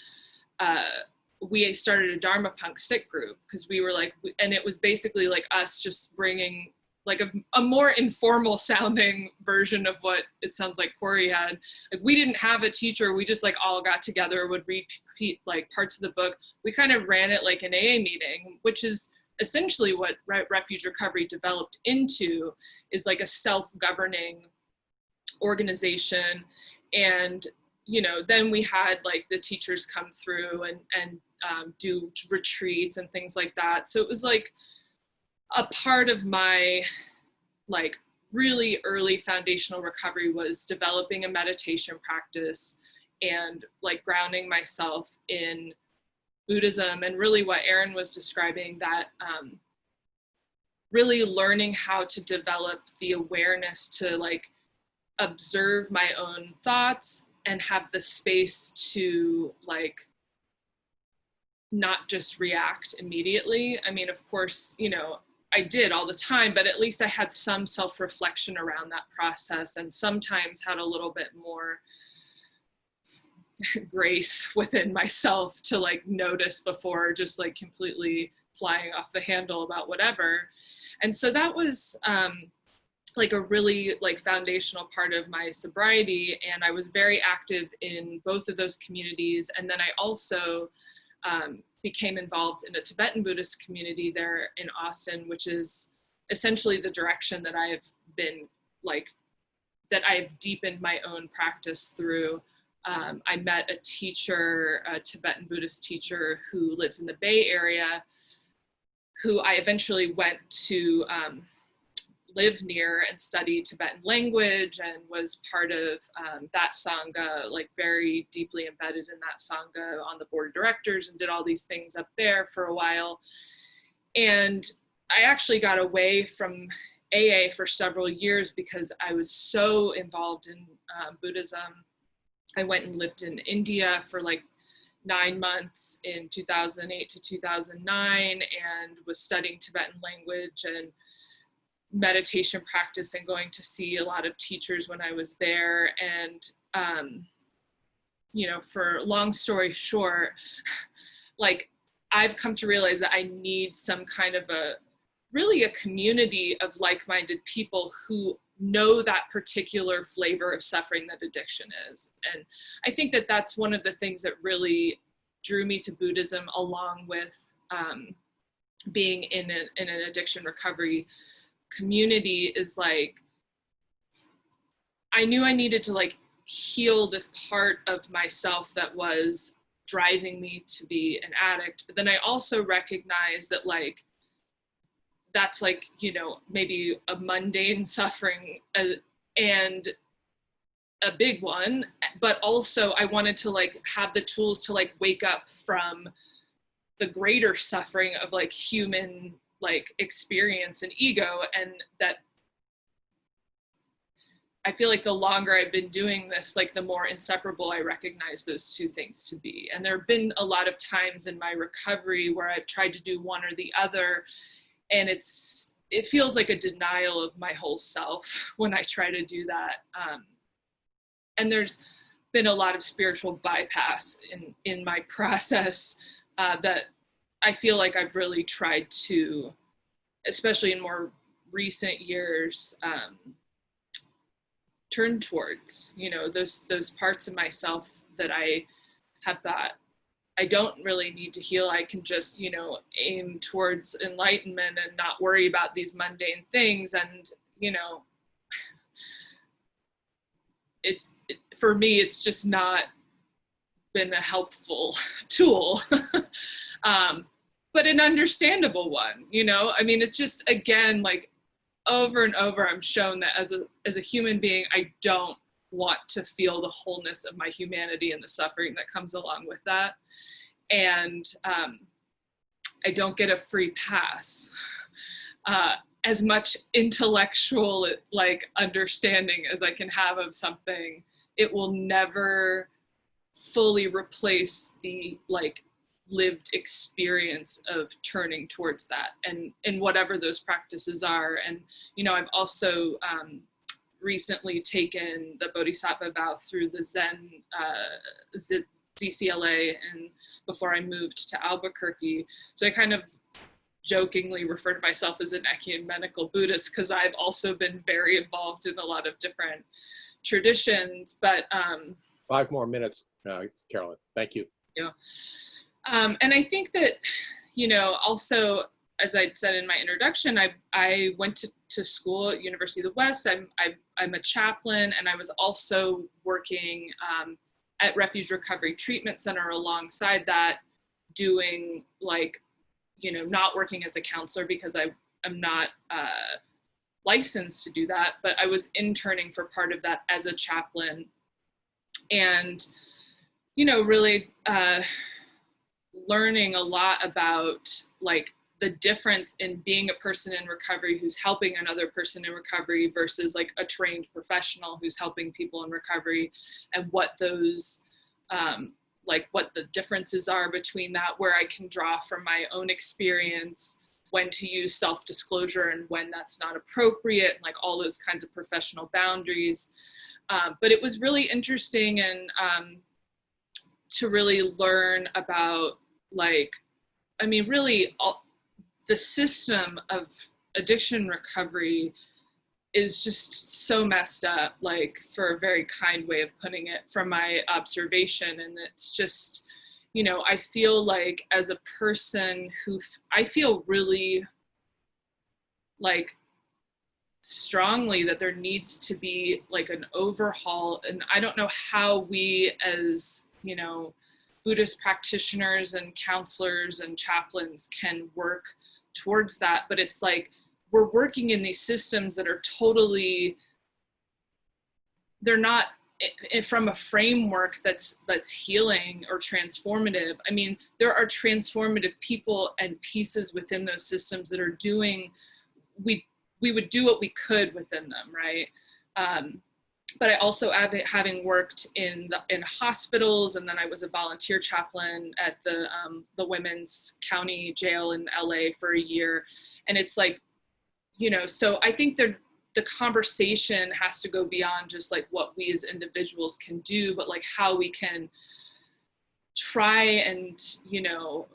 we started a Dharma punk sick group, because we were like, and it was basically like us just bringing like a more informal sounding version of what it sounds like Cory had. Like, we didn't have a teacher. We just like all got together, would repeat like parts of the book. We kind of ran it like an AA meeting, which is essentially what Refuge Recovery developed into, is like a self-governing organization. And, you know, then we had like the teachers come through and do retreats and things like that. So it was like a part of my like really early foundational recovery was developing a meditation practice and like grounding myself in Buddhism, and really what Erin was describing, that really learning how to develop the awareness to like observe my own thoughts and have the space to like not just react immediately. I mean, of course, you know, I did all the time, but at least I had some self-reflection around that process, and sometimes had a little bit more grace within myself to like notice before just like completely flying off the handle about whatever. And so that was like a really like foundational part of my sobriety. And I was very active in both of those communities. And then I also became involved in a Tibetan Buddhist community there in Austin, which is essentially the direction that I've been like, that I've deepened my own practice through. I met a teacher, a Tibetan Buddhist teacher who lives in the Bay Area, who I eventually went to live near and study Tibetan language, and was part of that Sangha, like very deeply embedded in that Sangha on the board of directors, and did all these things up there for a while. And I actually got away from AA for several years because I was so involved in Buddhism. I went and lived in India for like 9 months in 2008 to 2009, and was studying Tibetan language and meditation practice, and going to see a lot of teachers when I was there. And, you know, for long story short, like I've come to realize that I need some kind of really a community of like-minded people who know that particular flavor of suffering that addiction is. And I think that that's one of the things that really drew me to Buddhism, along with being in an addiction recovery community, is like, I knew I needed to like heal this part of myself that was driving me to be an addict. But then I also recognized that like, that's like, you know, maybe a mundane suffering and a big one, but also I wanted to like have the tools to like wake up from the greater suffering of like human like experience and ego. And that I feel like the longer I've been doing this, like the more inseparable I recognize those two things to be. And there have been a lot of times in my recovery where I've tried to do one or the other, and it feels like a denial of my whole self when I try to do that. And there's been a lot of spiritual bypass in my process that I feel like I've really tried to, especially in more recent years, turn towards, you know, those parts of myself that I have thought, I don't really need to heal. I can just, you know, aim towards enlightenment and not worry about these mundane things. And, you know, for me, it's just not been a helpful tool, but an understandable one, you know? I mean, it's just, again, like over and over, I'm shown that as a human being, I don't want to feel the wholeness of my humanity and the suffering that comes along with that. And I don't get a free pass. As much intellectual like understanding as I can have of something, it will never fully replace the like lived experience of turning towards that, and whatever those practices are. And, you know, I've also recently taken the Bodhisattva vow through the Zen ZCLA, and before I moved to Albuquerque. So I kind of jokingly refer to myself as an ecumenical Buddhist, because I've also been very involved in a lot of different traditions. But 5 more minutes, Carolyn. Thank you. Yeah. And I think that, you know, also, as I said in my introduction, I went to school at University of the West. I'm a chaplain, and I was also working at Refuge Recovery Treatment Center alongside that, doing like, you know, not working as a counselor because I'm not licensed to do that, but I was interning for part of that as a chaplain. And, you know, really learning a lot about like the difference in being a person in recovery who's helping another person in recovery versus like a trained professional who's helping people in recovery, and what those, like what the differences are between that, where I can draw from my own experience when to use self-disclosure and when that's not appropriate, and like all those kinds of professional boundaries. But it was really interesting, and to really learn about, like, I mean, really the system of addiction recovery is just so messed up, like, for a very kind way of putting it from my observation. And it's just, you know, I feel like as a person who, I feel really like strongly that there needs to be like an overhaul. And I don't know how we as, you know, Buddhist practitioners and counselors and chaplains can work towards that. But it's like, we're working in these systems that are totally, they're not from a framework that's healing or transformative. I mean, there are transformative people and pieces within those systems that are doing, we would do what we could within them, right? But I also, having worked in hospitals, and then I was a volunteer chaplain at the Women's County Jail in LA for a year. And it's like, you know, so I think the conversation has to go beyond just like what we as individuals can do, but like how we can try and, you know,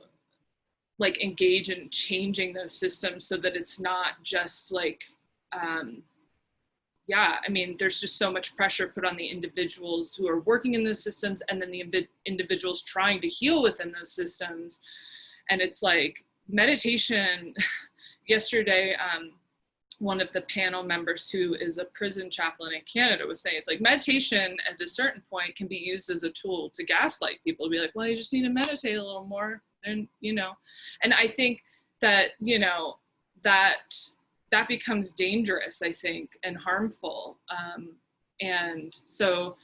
like engage in changing those systems so that it's not just like, yeah, I mean, there's just so much pressure put on the individuals who are working in those systems, and then the individuals trying to heal within those systems. And it's like meditation. Yesterday, one of the panel members who is a prison chaplain in Canada was saying, it's like meditation at a certain point can be used as a tool to gaslight people, to be like, well, you just need to meditate a little more. And, you know, and I think that, you know, that becomes dangerous, I think, and harmful. And so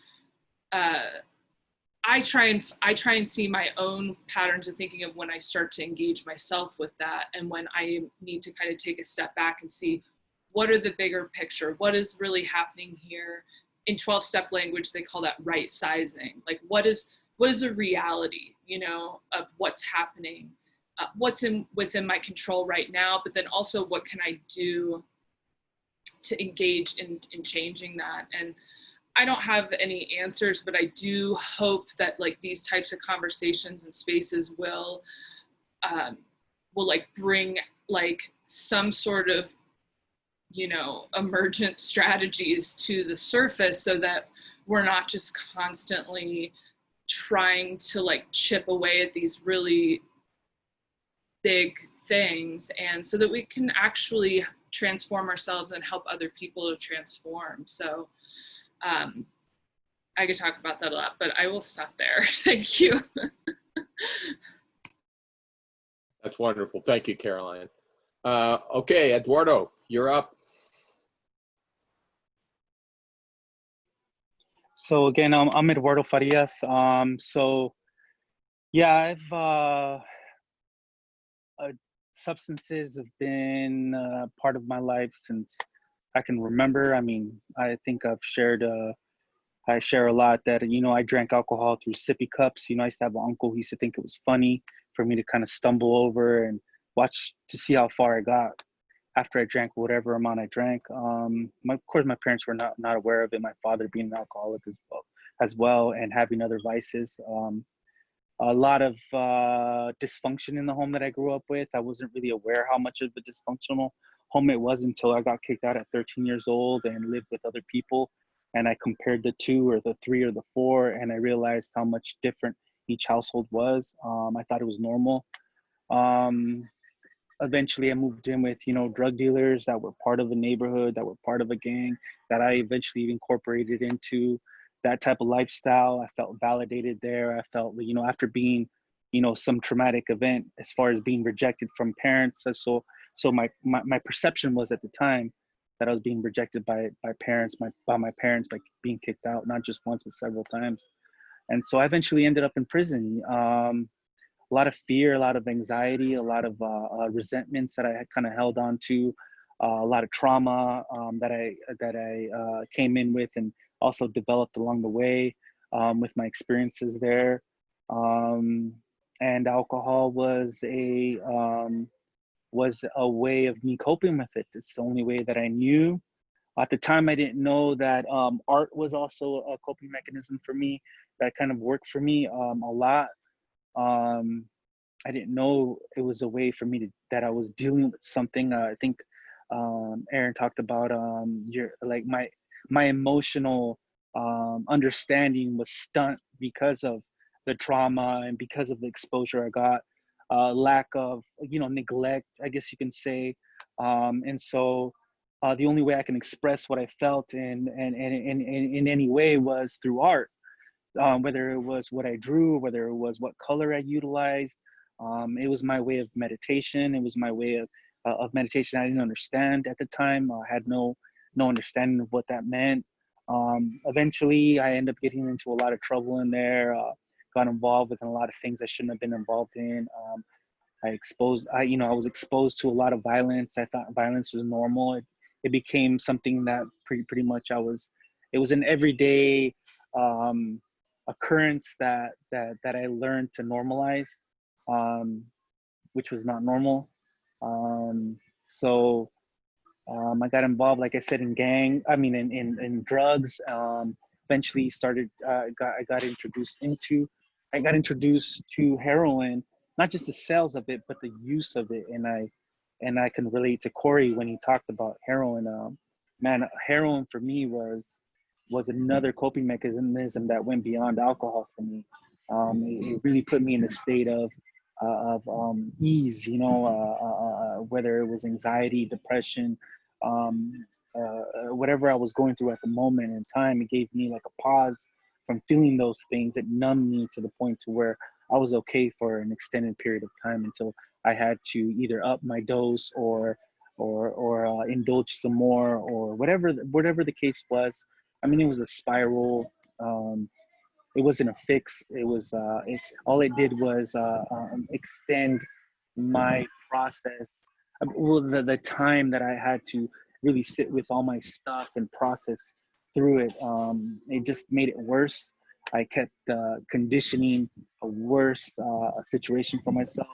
I try and see my own patterns of thinking of when I start to engage myself with that, and when I need to kind of take a step back and see, what are the bigger picture? What is really happening here? In 12-step language, they call that right sizing. Like, what is the reality, you know, of what's happening? What's within my control right now, but then also what can I do to engage in changing that? And I don't have any answers, but I do hope that like these types of conversations and spaces will like bring like some sort of, you know, emergent strategies to the surface, so that we're not just constantly trying to like chip away at these really big things, and so that we can actually transform ourselves and help other people to transform. So I could talk about that a lot, but I will stop there. Thank you. That's wonderful. Thank you, Caroline. Okay, Eduardo, you're up. So again, I'm Eduardo Farias. So yeah, substances have been part of my life since I can remember. I mean, I think I share a lot that, you know, I drank alcohol through sippy cups. You know, I used to have an uncle who used to think it was funny for me to kind of stumble over and watch to see how far I got after I drank whatever amount I drank. Of course, my parents were not aware of it. My father being an alcoholic as well, and having other vices. A lot of dysfunction in the home that I grew up with. I wasn't really aware how much of a dysfunctional home it was until I got kicked out at 13 years old and lived with other people. And I compared the 2 or the 3 or the 4, and I realized how much different each household was. I thought it was normal. Eventually I moved in with, you know, drug dealers that were part of a neighborhood, that were part of a gang, that I eventually incorporated into that type of lifestyle. I felt validated there. I felt, you know, after being, you know, some traumatic event as far as being rejected from parents. So my perception was at the time that I was being rejected by my parents, by being kicked out, not just once, but several times. And so I eventually ended up in prison. lot of fear, a lot of anxiety, a lot of resentments that I had kind of held on to, a lot of trauma that I came in with and also developed along the way with my experiences there. And alcohol was a way of me coping with it. It's the only way that I knew. At the time, I didn't know that art was also a coping mechanism for me that kind of worked for me a lot. I didn't know it was a way for me that I was dealing with something. I think Erin talked about my emotional understanding was stunt because of the trauma and because of the exposure I got, lack of neglect, I guess you can say, and so the only way I can express what I felt in any way was through art, whether it was what I drew, whether it was what color I utilized. It was my way of meditation. It was my way of meditation I didn't understand at the time. I had no understanding of what that meant. Eventually, I ended up getting into a lot of trouble in there. Got involved with a lot of things I shouldn't have been involved in. I was exposed to a lot of violence. I thought violence was normal. It became something that pretty much it was an everyday occurrence that I learned to normalize, which was not normal. So I got involved, like I said, in drugs. Eventually I got introduced to heroin, not just the sales of it, but the use of it. And I can relate to Cory when he talked about heroin. Man, heroin for me was another coping mechanism that went beyond alcohol for me. It really put me in a state of ease, whether it was anxiety, depression, whatever I was going through at the moment in time. It gave me like a pause from feeling those things. It numbed me to the point to where I was okay for an extended period of time until I had to either up my dose or indulge some more, or whatever the case was. I mean, it was a spiral. It wasn't a fix. It was all it did was extend my process. Well, the time that I had to really sit with all my stuff and process through it. It just made it worse. I kept conditioning a worse situation for myself.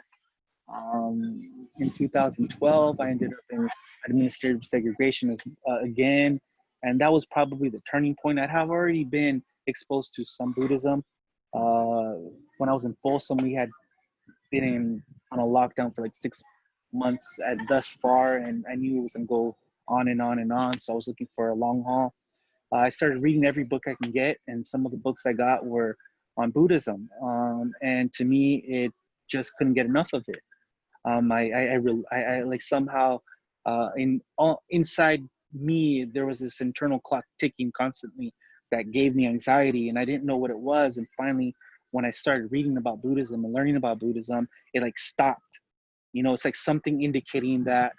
In 2012, I ended up in administrative segregation again, and that was probably the turning point. I have already been exposed to some Buddhism. When I was in Folsom, we had been on a lockdown for like 6 months thus far, and I knew it was gonna go on and on and on, so I was looking for a long haul. I started reading every book I can get, and some of the books I got were on Buddhism, and to me, it just couldn't get enough of it. I like somehow inside me there was this internal clock ticking constantly that gave me anxiety, and I didn't know what it was. And finally, when I started reading about Buddhism and learning about Buddhism, it like stopped. It's like something indicating that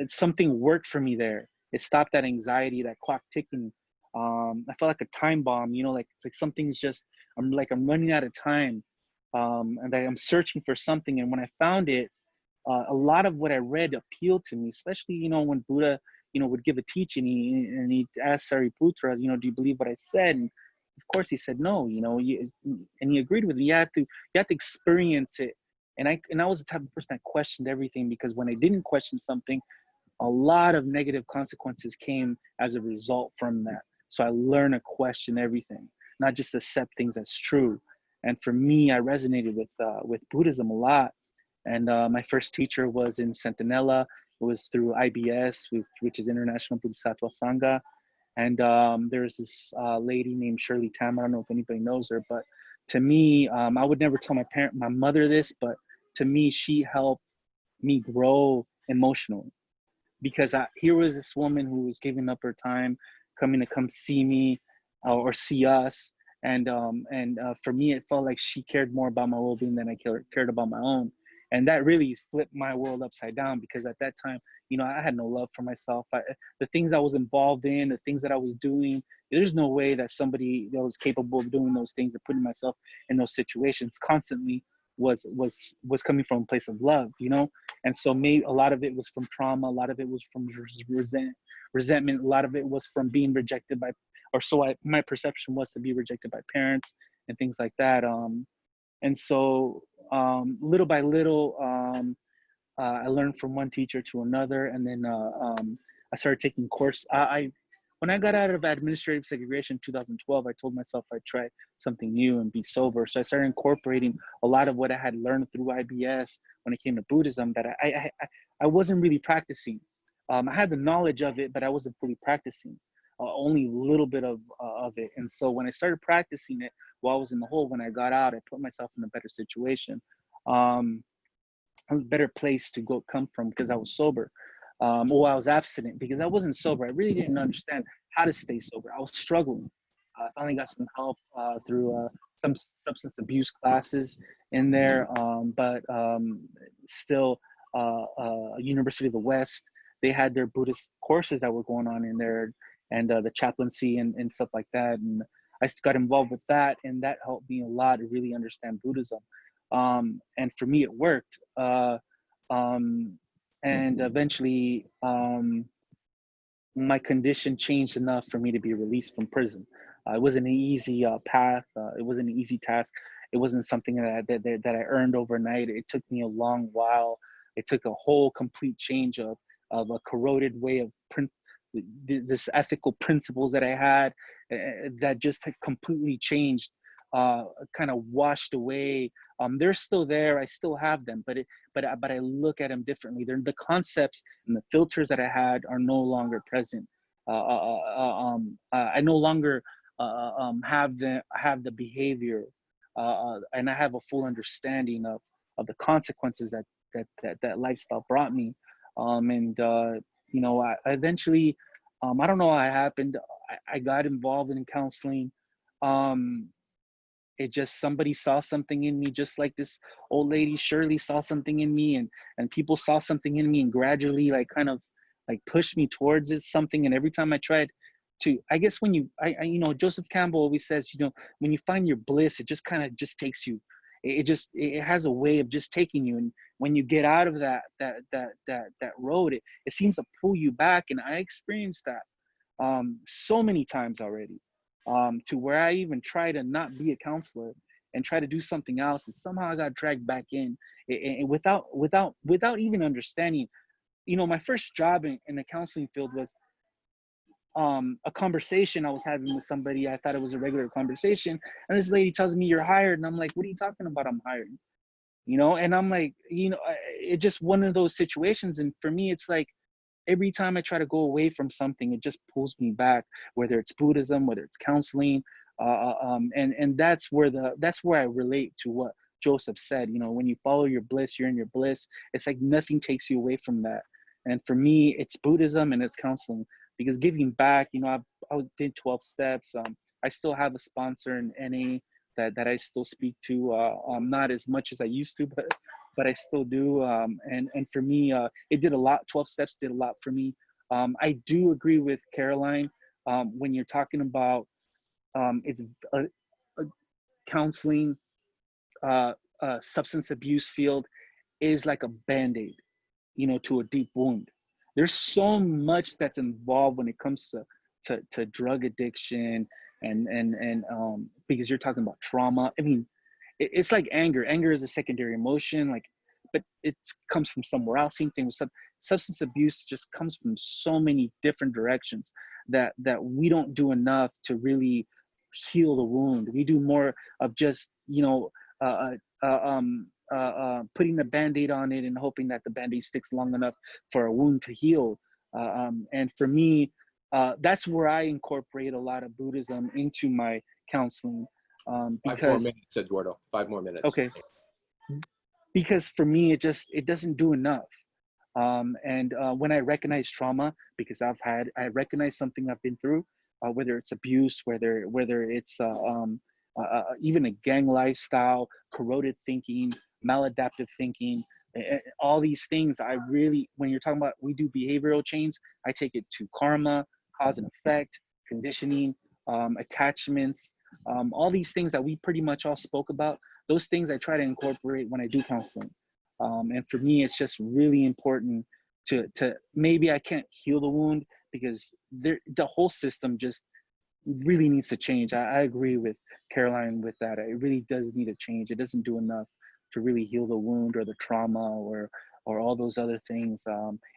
something worked for me there. It stopped that anxiety, that clock ticking. I felt like a time bomb. Like it's like something's just I'm running out of time, and I'm searching for something. And when I found it, a lot of what I read appealed to me, especially, when Buddha, would give a teaching and he asked Sariputra, do you believe what I said? And of course he said, no, and he agreed with me. You have to experience it. And I was the type of person that questioned everything, because when I didn't question something, a lot of negative consequences came as a result from that. So I learned to question everything, not just accept things as true. And for me, I resonated with Buddhism a lot. And my first teacher was in Centinela. It was through IBS, which is International Bodhisattva Sangha. And there's this lady named Shirley Tam. I don't know if anybody knows her, but to me, I would never tell my mother this, but to me, she helped me grow emotionally. Because here was this woman who was giving up her time, coming to come see me or see us. And for me, it felt like she cared more about my well-being than I cared about my own. And that really flipped my world upside down, because at that time, I had no love for myself. The things I was involved in, the things that I was doing, there's no way that somebody that was capable of doing those things or putting myself in those situations constantly was coming from a place of love, you know. And so maybe a lot of it was from trauma, a lot of it was from resentment, a lot of it was from being rejected by, or so my perception was, to be rejected by parents and things like that. And so little by little, I learned from one teacher to another, and then I started taking course. When I got out of administrative segregation in 2012, I told myself I'd try something new and be sober. So I started incorporating a lot of what I had learned through IBS when it came to Buddhism that I wasn't really practicing. I had the knowledge of it, but I wasn't fully practicing. Only a little bit of it. And so when I started practicing it while I was in the hole, when I got out, I put myself in a better situation, a better place to come from, because I was sober. Or I was abstinent because I wasn't sober. I really didn't understand how to stay sober. I was struggling. I finally got some help through some substance abuse classes in there, but still, University of the West, they had their Buddhist courses that were going on in there, and the chaplaincy and stuff like that. And I got involved with that, and that helped me a lot to really understand Buddhism. And for me, it worked. And eventually, my condition changed enough for me to be released from prison. It wasn't an easy path. It wasn't an easy task. It wasn't something that I earned overnight. It took me a long while. It took a whole complete change of a corroded way of this ethical principles that I had that just had completely changed, kind of washed away. They're still there. I still have them, but I look at them differently. The concepts and the filters that I had are no longer present. I no longer have the behavior, and I have a full understanding of the consequences that lifestyle brought me. You know, I eventually, I don't know how it happened. I got involved in counseling. It just, somebody saw something in me, just like this old lady Shirley saw something in me, and people saw something in me, and gradually kind of pushed me towards something. And every time I tried to, I guess when you Joseph Campbell always says, when you find your bliss, it just kind of just takes you. It has a way of just taking you, and when you get out of that road, it seems to pull you back. And I experienced that so many times already. To where I even try to not be a counselor and try to do something else, and somehow I got dragged back in, without even understanding. My first job in the counseling field was a conversation I was having with somebody. I thought it was a regular conversation, and this lady tells me, "You're hired," and I'm like, "What are you talking about? I'm hired." And I'm like, it's just one of those situations. And for me, it's like, every time I try to go away from something, it just pulls me back, whether it's Buddhism, whether it's counseling. And that's where I relate to what Joseph said. When you follow your bliss, you're in your bliss. It's like nothing takes you away from that. And for me, it's Buddhism and it's counseling, because giving back, I did 12 steps. I still have a sponsor in NA that I still speak to, not as much as I used to, but I still do. And for me, it did a lot. 12 steps did a lot for me. I do agree with Caroline when you're talking about it's a counseling, substance abuse field is like a Band-Aid, to a deep wound. There's so much that's involved when it comes to drug addiction and because you're talking about trauma. I mean, it's like anger. Anger is a secondary emotion, but it comes from somewhere else. Same thing with substance abuse. Just comes from so many different directions that we don't do enough to really heal the wound. We do more of just putting the Band-Aid on it and hoping that the Band-Aid sticks long enough for a wound to heal. And for me, that's where I incorporate a lot of Buddhism into my counseling. Five more minutes, Eduardo. 5 more minutes. Okay. Because for me, it doesn't do enough. And when I recognize trauma, because I recognize something I've been through, whether it's abuse, whether it's even a gang lifestyle, corroded thinking, maladaptive thinking, all these things, when you're talking about, we do behavioral chains, I take it to karma, cause and effect, conditioning, attachments, all these things that we pretty much all spoke about. those things I try to incorporate when I do counseling. And for me, it's just really important to maybe I can't heal the wound because the whole system just really needs to change. I agree with Caroline with that. It really does need a change. It doesn't do enough to really heal the wound or the trauma or all those other things.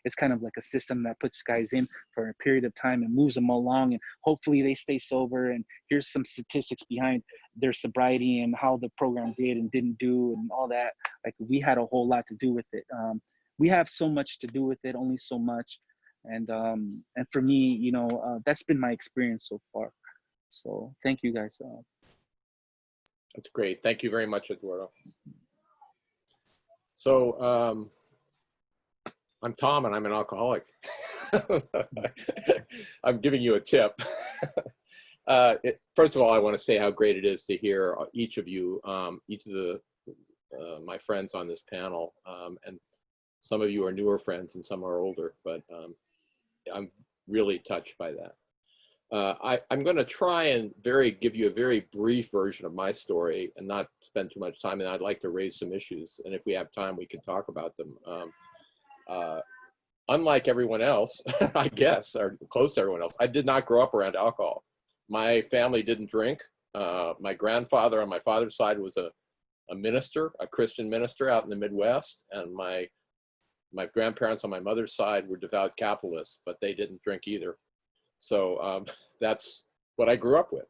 It's kind of like a system that puts guys in for a period of time and moves them along, and hopefully they stay sober. And here's some statistics behind their sobriety and how the program did and didn't do and all that. Like, we had a whole lot to do with it. We have so much to do with it, only so much. And for me, you know, that's been my experience so far. So thank you guys. That's great. Thank you very much, Eduardo. So I'm Tom, and I'm an alcoholic. I'm giving you a tip. First of all, I want to say how great it is to hear each of you, each of my friends on this panel, and some of you are newer friends and some are older, but I'm really touched by that. I'm going to try and give you a very brief version of my story and not spend too much time, and I'd like to raise some issues, and if we have time, we can talk about them. Unlike everyone else, I guess, or close to everyone else, I did not grow up around alcohol. My family didn't drink. My grandfather on my father's side was a minister, a Christian minister out in the Midwest, and my grandparents on my mother's side were devout capitalists, but they didn't drink either. So that's what I grew up with.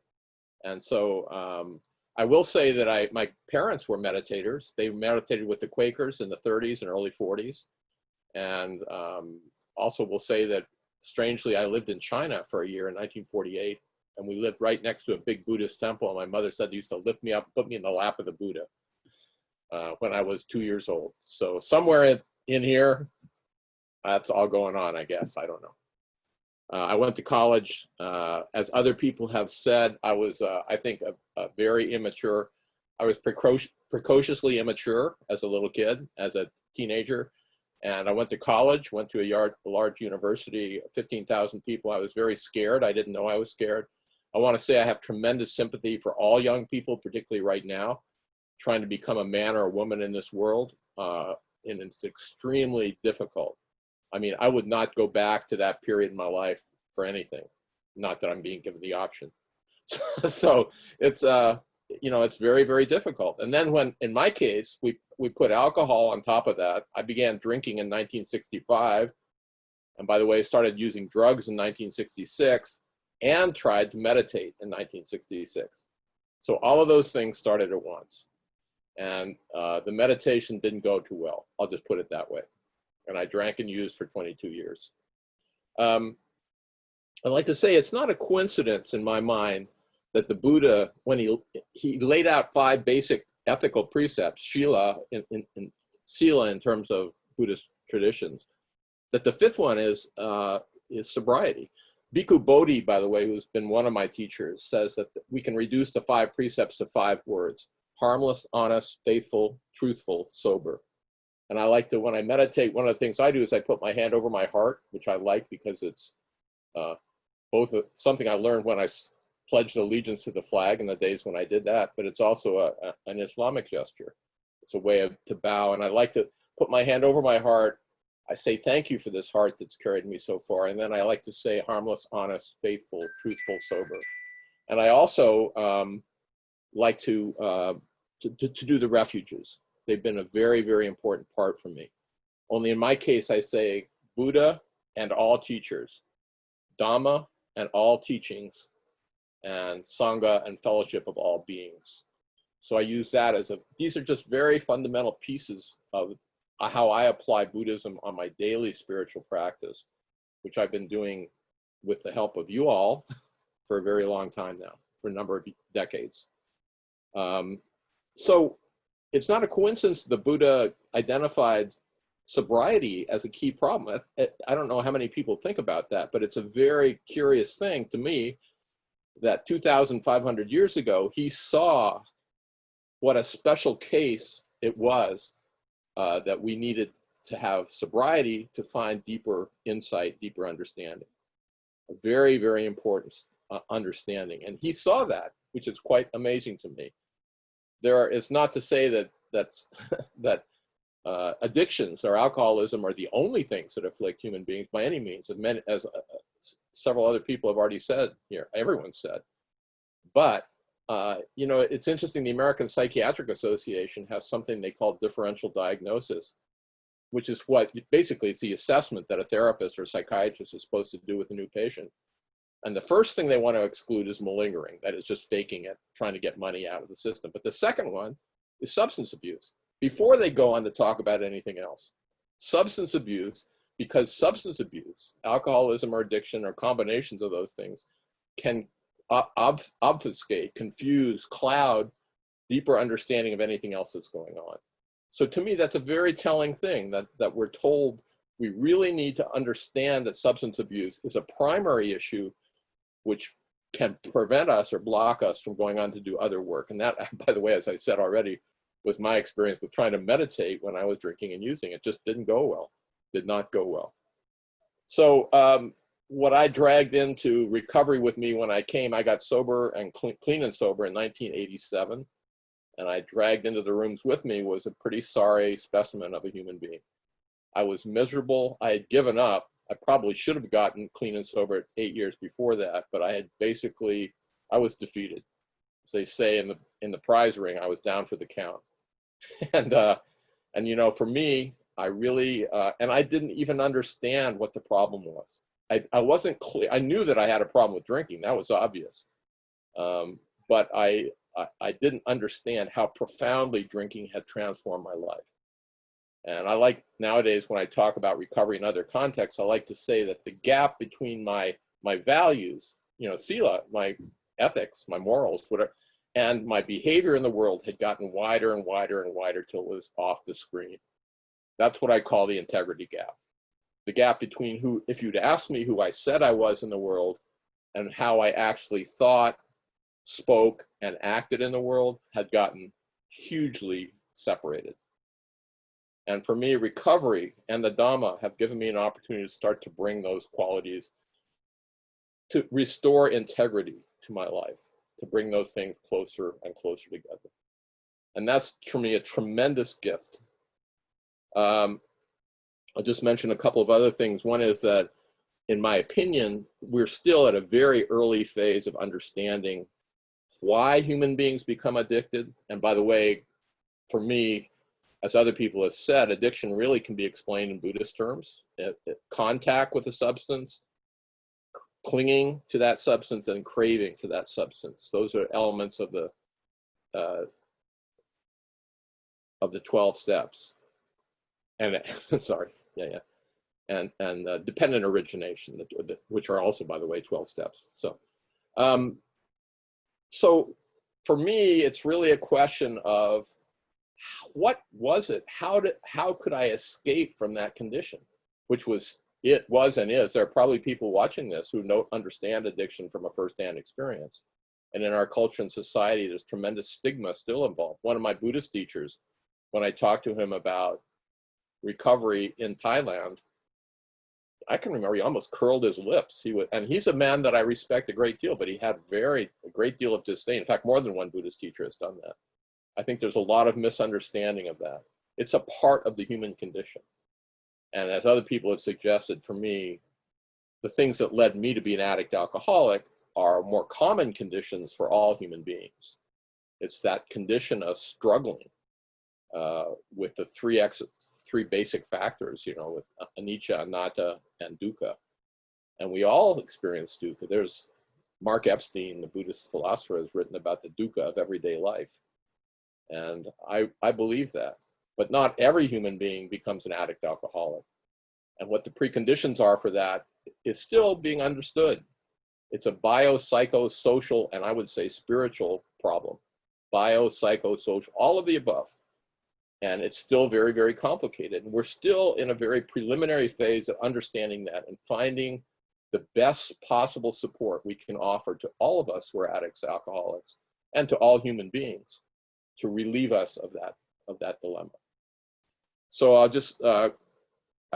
And so I will say that my parents were meditators. They meditated with the Quakers in the 30s and early 40s. And also will say that, strangely, I lived in China for a year in 1948, and we lived right next to a big Buddhist temple. And my mother said they used to lift me up, put me in the lap of the Buddha when I was 2 years old. So somewhere in here, that's all going on, I guess. I don't know. I went to college. As other people have said, I was, I think, a very immature. I was precociously immature as a little kid, as a teenager. And I went to college, went to a large university, 15,000 people. I was very scared. I didn't know I was scared. I want to say I have tremendous sympathy for all young people, particularly right now, trying to become a man or a woman in this world. And it's extremely difficult. I mean, I would not go back to that period in my life for anything. Not that I'm being given the option. So it's, you know, it's very, very difficult. And then when, in my case, we put alcohol on top of that. I began drinking in 1965. And by the way, started using drugs in 1966 and tried to meditate in 1966. So all of those things started at once. And the meditation didn't go too well. I'll just put it that way. And I drank and used for 22 years. I'd like to say it's not a coincidence in my mind that the Buddha, when he laid out 5 basic ethical precepts, Sila in terms of Buddhist traditions, that the 5th one is sobriety. Bhikkhu Bodhi, by the way, who's been one of my teachers, says that we can reduce the 5 precepts to 5 words: harmless, honest, faithful, truthful, sober. And I like to, when I meditate, one of the things I do is I put my hand over my heart, which I like because it's both something I learned when I pledged allegiance to the flag in the days when I did that, but it's also an Islamic gesture. It's a way to bow, and I like to put my hand over my heart. I say thank you for this heart that's carried me so far, and then I like to say harmless, honest, faithful, truthful, sober. And I also like to do the refuges. They've been a very, very important part for me. Only in my case, I say Buddha and all teachers, Dhamma and all teachings, and Sangha and fellowship of all beings. So I use that as these are just very fundamental pieces of how I apply Buddhism on my daily spiritual practice, which I've been doing with the help of you all for a very long time now, for a number of decades. So it's not a coincidence the Buddha identified sobriety as a key problem. I don't know how many people think about that, but it's a very curious thing to me that 2,500 years ago, he saw what a special case it was that we needed to have sobriety to find deeper insight, deeper understanding. A very, very important understanding. And he saw that, which is quite amazing to me. it's not to say that that addictions or alcoholism are the only things that afflict human beings by any means. As several other people have already said here, everyone said. But you know, it's interesting. The American Psychiatric Association has something they call differential diagnosis, which is what basically it's the assessment that a therapist or psychiatrist is supposed to do with a new patient. And the first thing they want to exclude is malingering. That is just faking it, trying to get money out of the system. But the second one is substance abuse. Before they go on to talk about anything else, substance abuse, because substance abuse, alcoholism or addiction or combinations of those things can obfuscate, confuse, cloud deeper understanding of anything else that's going on. So to me, that's a very telling thing that we're told we really need to understand that substance abuse is a primary issue which can prevent us or block us from going on to do other work. And that, by the way, as I said already, was my experience with trying to meditate when I was drinking and using. It just didn't go well, did not go well. So what I dragged into recovery with me when I came, I got sober and clean and sober in 1987. And I dragged into the rooms with me was a pretty sorry specimen of a human being. I was miserable. I had given up. I probably should have gotten clean and sober 8 years before that, but I was defeated. As they say in the prize ring, I was down for the count. And you know, for me, I really, and I didn't even understand what the problem was. I wasn't clear. I knew that I had a problem with drinking. That was obvious. But I didn't understand how profoundly drinking had transformed my life. And I like nowadays when I talk about recovery in other contexts, I like to say that the gap between my values, you know, sila, my ethics, my morals, whatever, and my behavior in the world had gotten wider and wider and wider till it was off the screen. That's what I call the integrity gap. The gap between who, if you'd asked me who I said I was in the world and how I actually thought, spoke, and acted in the world had gotten hugely separated. And for me, recovery and the Dhamma have given me an opportunity to start to bring those qualities, to restore integrity to my life, to bring those things closer and closer together. And that's, for me, a tremendous gift. I'll just mention a couple of other things. One is that, in my opinion, we're still at a very early phase of understanding why human beings become addicted. And by the way, for me, as other people have said, addiction really can be explained in Buddhist terms. Contact with a substance, clinging to that substance, and craving for that substance. Those are elements of the 12 steps. And sorry, and dependent origination, which are also, by the way, 12 steps. So, so for me, it's really a question of what was it? How could I escape from that condition, which was and is. There are probably people watching this who don't understand addiction from a firsthand experience. And in our culture and society, there's tremendous stigma still involved. One of my Buddhist teachers, when I talked to him about recovery in Thailand, I can remember he almost curled his lips. And he's a man that I respect a great deal, but he had a great deal of disdain. In fact, more than one Buddhist teacher has done that. I think there's a lot of misunderstanding of that. It's a part of the human condition. And as other people have suggested, for me, the things that led me to be an addict alcoholic are more common conditions for all human beings. It's that condition of struggling with the three basic factors, you know, with anicca, anatta, and dukkha. And we all experience dukkha. There's Mark Epstein, the Buddhist philosopher, has written about the dukkha of everyday life. And I believe that. But not every human being becomes an addict alcoholic. And what the preconditions are for that is still being understood. It's a biopsychosocial, and I would say spiritual problem. Biopsychosocial, all of the above. And it's still very, very complicated. And we're still in a very preliminary phase of understanding that and finding the best possible support we can offer to all of us who are addicts, alcoholics, and to all human beings to relieve us of that dilemma. So I'll just, I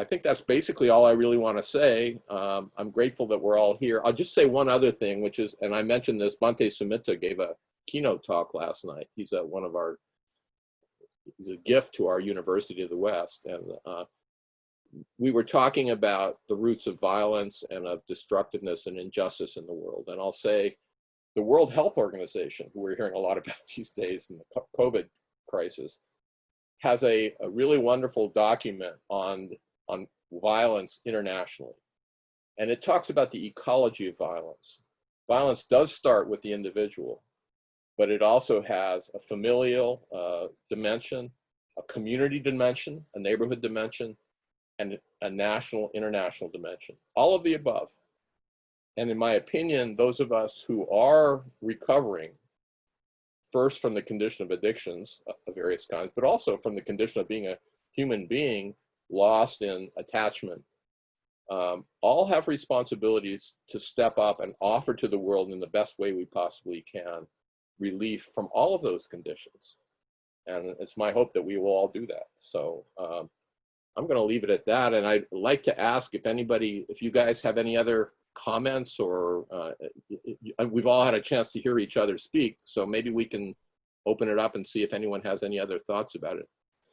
think that's basically all I really want to say. I'm grateful that we're all here. I'll just say one other thing, which is, and I mentioned this, Bhante Sumita gave a keynote talk last night. He's a gift to our University of the West. And we were talking about the roots of violence and of destructiveness and injustice in the world. And I'll say the World Health Organization, who we're hearing a lot about these days in the COVID crisis, has a really wonderful document on violence internationally. And it talks about the ecology of violence. Violence does start with the individual, but it also has a familial dimension, a community dimension, a neighborhood dimension, and a national, international dimension, all of the above. And in my opinion, those of us who are recovering, first from the condition of addictions of various kinds, but also from the condition of being a human being lost in attachment, all have responsibilities to step up and offer to the world in the best way we possibly can relief from all of those conditions. And it's my hope that we will all do that. So I'm going to leave it at that. And I'd like to ask if you guys have any other comments, or we've all had a chance to hear each other speak. So maybe we can open it up and see if anyone has any other thoughts about it.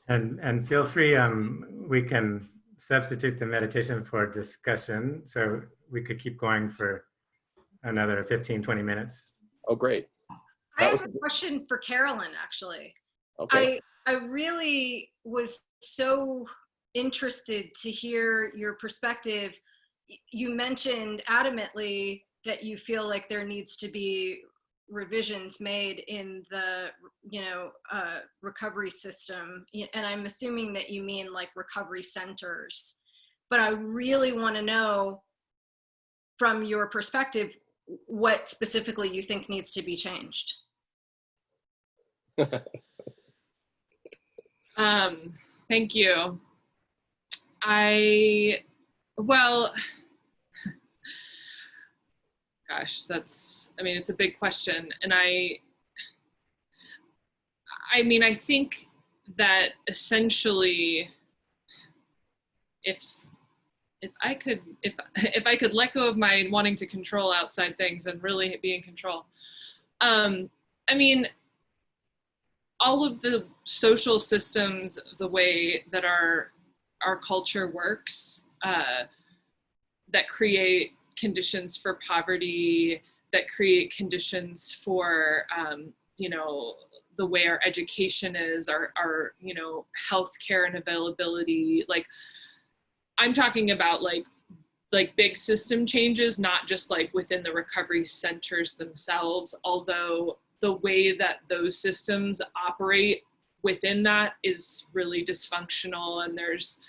And feel free, we can substitute the meditation for discussion. So we could keep going for another 15, 20 minutes. Oh, great. I have a question for Carolyn, actually. Okay. I really was so interested to hear your perspective. You mentioned adamantly that you feel like there needs to be revisions made in the, recovery system. And I'm assuming that you mean like recovery centers. But I really want to know, from your perspective, what specifically you think needs to be changed. Thank you. Gosh, it's a big question. And I think that essentially, if I could let go of my wanting to control outside things and really be in control, all of the social systems, the way that our culture works, that create conditions for poverty, that create conditions for, the way our education is, our healthcare and availability. Like, I'm talking about like big system changes, not just like within the recovery centers themselves, although the way that those systems operate within that is really dysfunctional. And there's,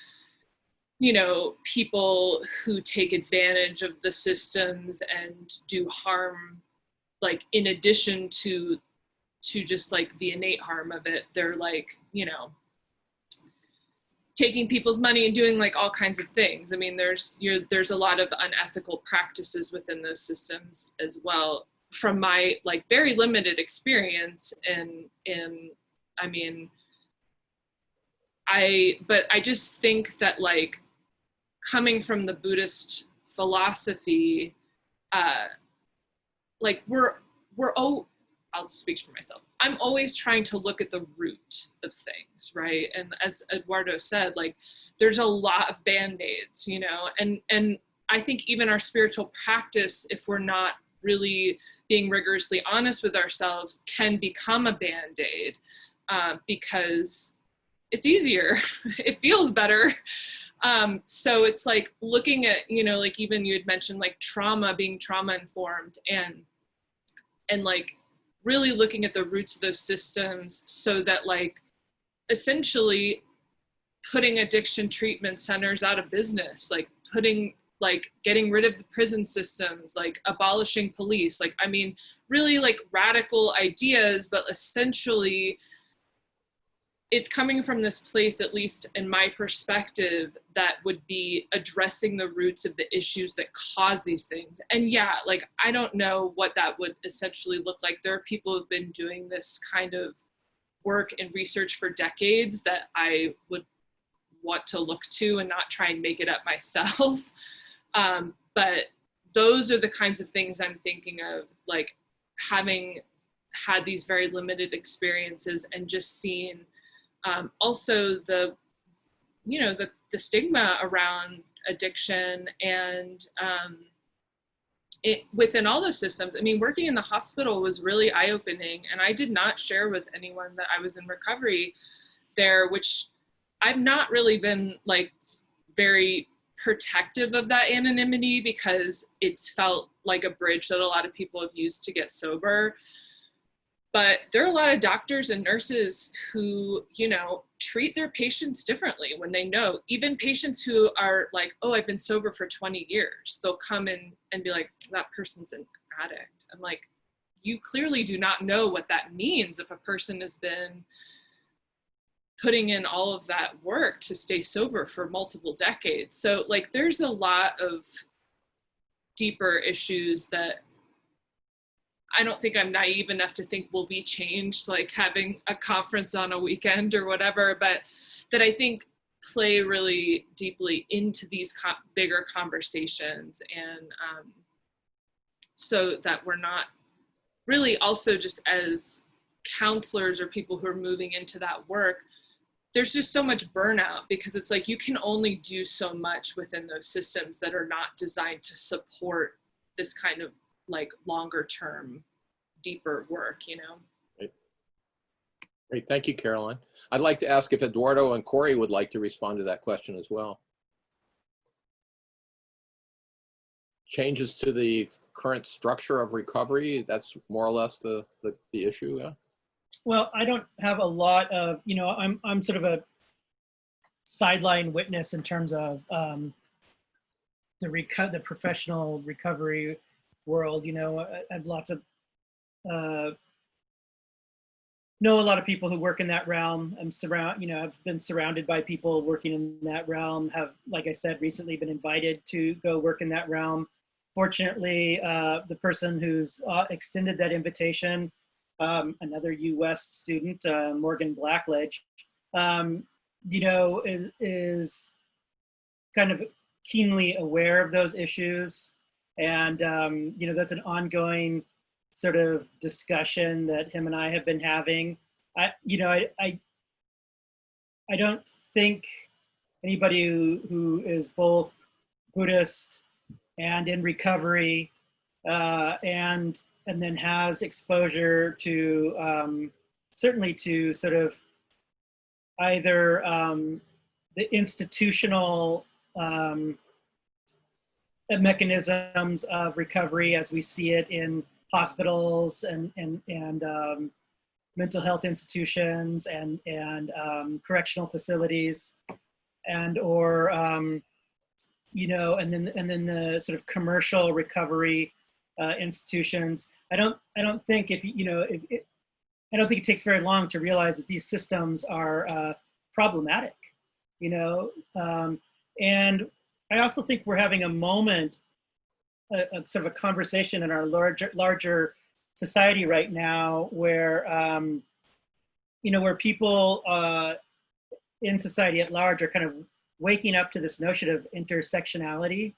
people who take advantage of the systems and do harm, like in addition to just like the innate harm of it. They're like, taking people's money and doing like all kinds of things. There's a lot of unethical practices within those systems as well, from my like very limited experience. But I just think that, like, coming from the Buddhist philosophy, I'll speak for myself. I'm always trying to look at the root of things, right? And as Eduardo said, like, there's a lot of band-aids, and I think even our spiritual practice, if we're not really being rigorously honest with ourselves, can become a band-aid, because it's easier. It feels better. So it's like looking at, like even you had mentioned like trauma, being trauma informed, and like really looking at the roots of those systems, so that like essentially putting addiction treatment centers out of business, like getting rid of the prison systems, like abolishing police, really like radical ideas, but essentially it's coming from this place, at least in my perspective, that would be addressing the roots of the issues that cause these things. And yeah, like, I don't know what that would essentially look like. There are people who've been doing this kind of work and research for decades that I would want to look to and not try and make it up myself. But those are the kinds of things I'm thinking of, like having had these very limited experiences, and just seeing also the, you know, the stigma around addiction and within all those systems. I mean, working in the hospital was really eye-opening, and I did not share with anyone that I was in recovery there, which I've not really been like very protective of that anonymity, because it's felt like a bridge that a lot of people have used to get sober. But there are a lot of doctors and nurses who, you know, treat their patients differently when they know, even patients who are like, oh, I've been sober for 20 years, they'll come in and be like, that person's an addict. I'm like, you clearly do not know what that means if a person has been putting in all of that work to stay sober for multiple decades. So like, there's a lot of deeper issues that I don't think I'm naive enough to think will be changed, like having a conference on a weekend or whatever, but that I think play really deeply into these bigger conversations. And so that we're not really also just as counselors or people who are moving into that work, there's just so much burnout, because it's like you can only do so much within those systems that are not designed to support this kind of like longer term, deeper work, you know? Great. Great. Thank you, Caroline. I'd like to ask if Eduardo and Cory would like to respond to that question as well. Changes to the current structure of recovery, that's more or less the issue, yeah? Well, I don't have a lot of, you know, I'm sort of a sideline witness in terms of the professional recovery world. You know, I have lots of, know a lot of people who work in that realm. I've been surrounded by people working in that realm, have, like I said, recently been invited to go work in that realm. Fortunately, the person who's extended that invitation, another U.S. student, Morgan Blackledge, you know, is kind of keenly aware of those issues. And, you know, that's an ongoing sort of discussion that him and I have been having. I don't think anybody who is both Buddhist and in recovery and then has exposure to certainly to sort of either the institutional mechanisms of recovery as we see it in hospitals and mental health institutions and correctional facilities, and or you know, and then the sort of commercial recovery institutions. I don't think I don't think it takes very long to realize that these systems are problematic, you know, and I also think we're having a moment, a sort of a conversation in our larger society right now where, you know, where people in society at large are kind of waking up to this notion of intersectionality,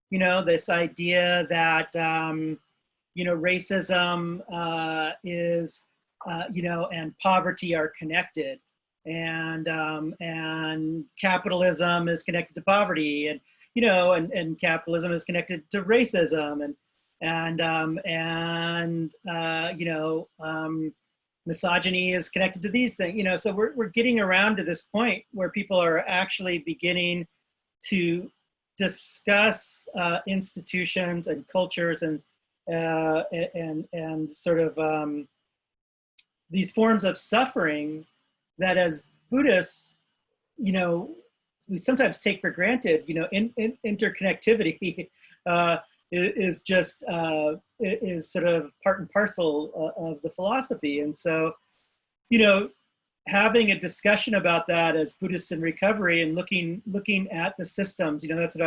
you know, this idea that, you know, racism is, you know, and poverty are connected, and capitalism is connected to poverty, and, you know, and capitalism is connected to racism, and you know, misogyny is connected to these things, you know. So we're getting around to this point where people are actually beginning to discuss institutions and cultures and sort of these forms of suffering that as Buddhists, you know, we sometimes take for granted. You know, interconnectivity is just is sort of part and parcel of the philosophy. And so, you know, having a discussion about that as Buddhists in recovery and looking at the systems, you know, that's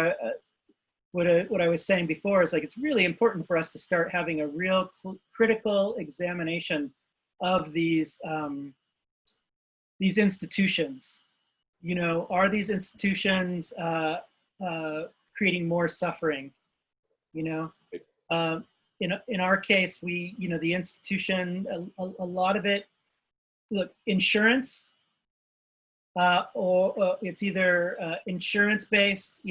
what I was saying before, is like, it's really important for us to start having a real critical examination of these institutions. You know, are these institutions creating more suffering? You know, in our case, we, the institution, a lot of it, look, insurance, or it's either insurance-based,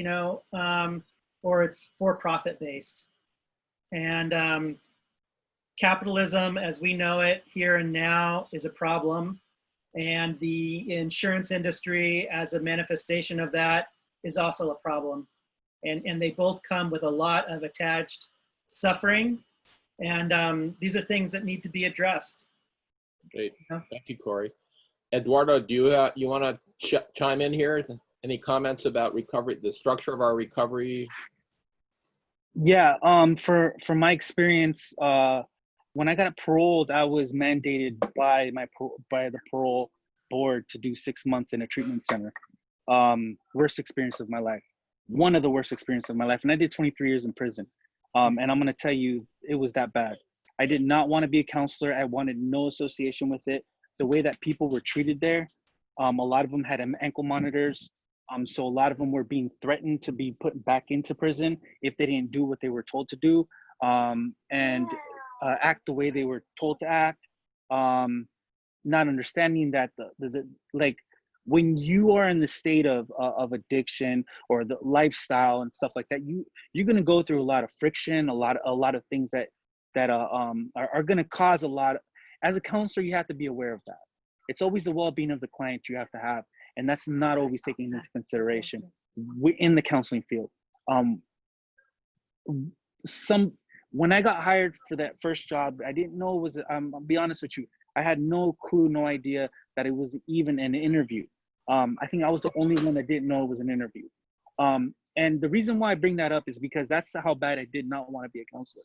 or it's for-profit based. And capitalism, as we know it here and now, is a problem. And the insurance industry, as a manifestation of that, is also a problem. And they both come with a lot of attached suffering. And these are things that need to be addressed. Great. Thank you, Cory. Eduardo, do you want to chime in here? Any comments about recovery, the structure of our recovery? Yeah, for my experience, when I got paroled, I was mandated by the parole board to do 6 months in a treatment center. Worst experience of my life. One of the worst experiences of my life. And I did 23 years in prison. And I'm going to tell you, it was that bad. I did not want to be a counselor. I wanted no association with it. The way that people were treated there, a lot of them had ankle monitors. So a lot of them were being threatened to be put back into prison if they didn't do what they were told to do, and act the way they were told to act. Not understanding that like when you are in the state of addiction or the lifestyle and stuff like that, you're going to go through a lot of friction, a lot of things that are going to cause a lot. As a counselor, you have to be aware of that. It's always the well-being of the client you have to have, and that's not always taken into consideration in the counseling field. When I got hired for that first job, I didn't know it was. I'll be honest with you, I had no clue, no idea that it was even an interview. I think I was the only one that didn't know it was an interview. And the reason why I bring that up is because that's how bad I did not want to be a counselor.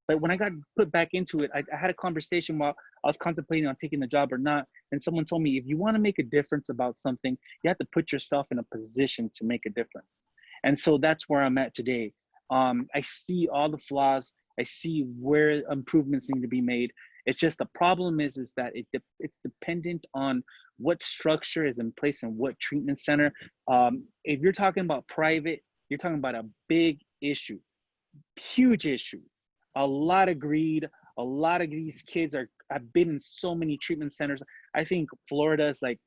But when I got put back into it, I had a conversation while I was contemplating on taking the job or not. And someone told me, if you want to make a difference about something, you have to put yourself in a position to make a difference. And so that's where I'm at today. I see all the flaws. I see where improvements need to be made. It's just the problem is that it's dependent on what structure is in place and what treatment center. If you're talking about private, you're talking about a big issue, huge issue. A lot of greed. A lot of these kids have been in so many treatment centers. I think Florida is like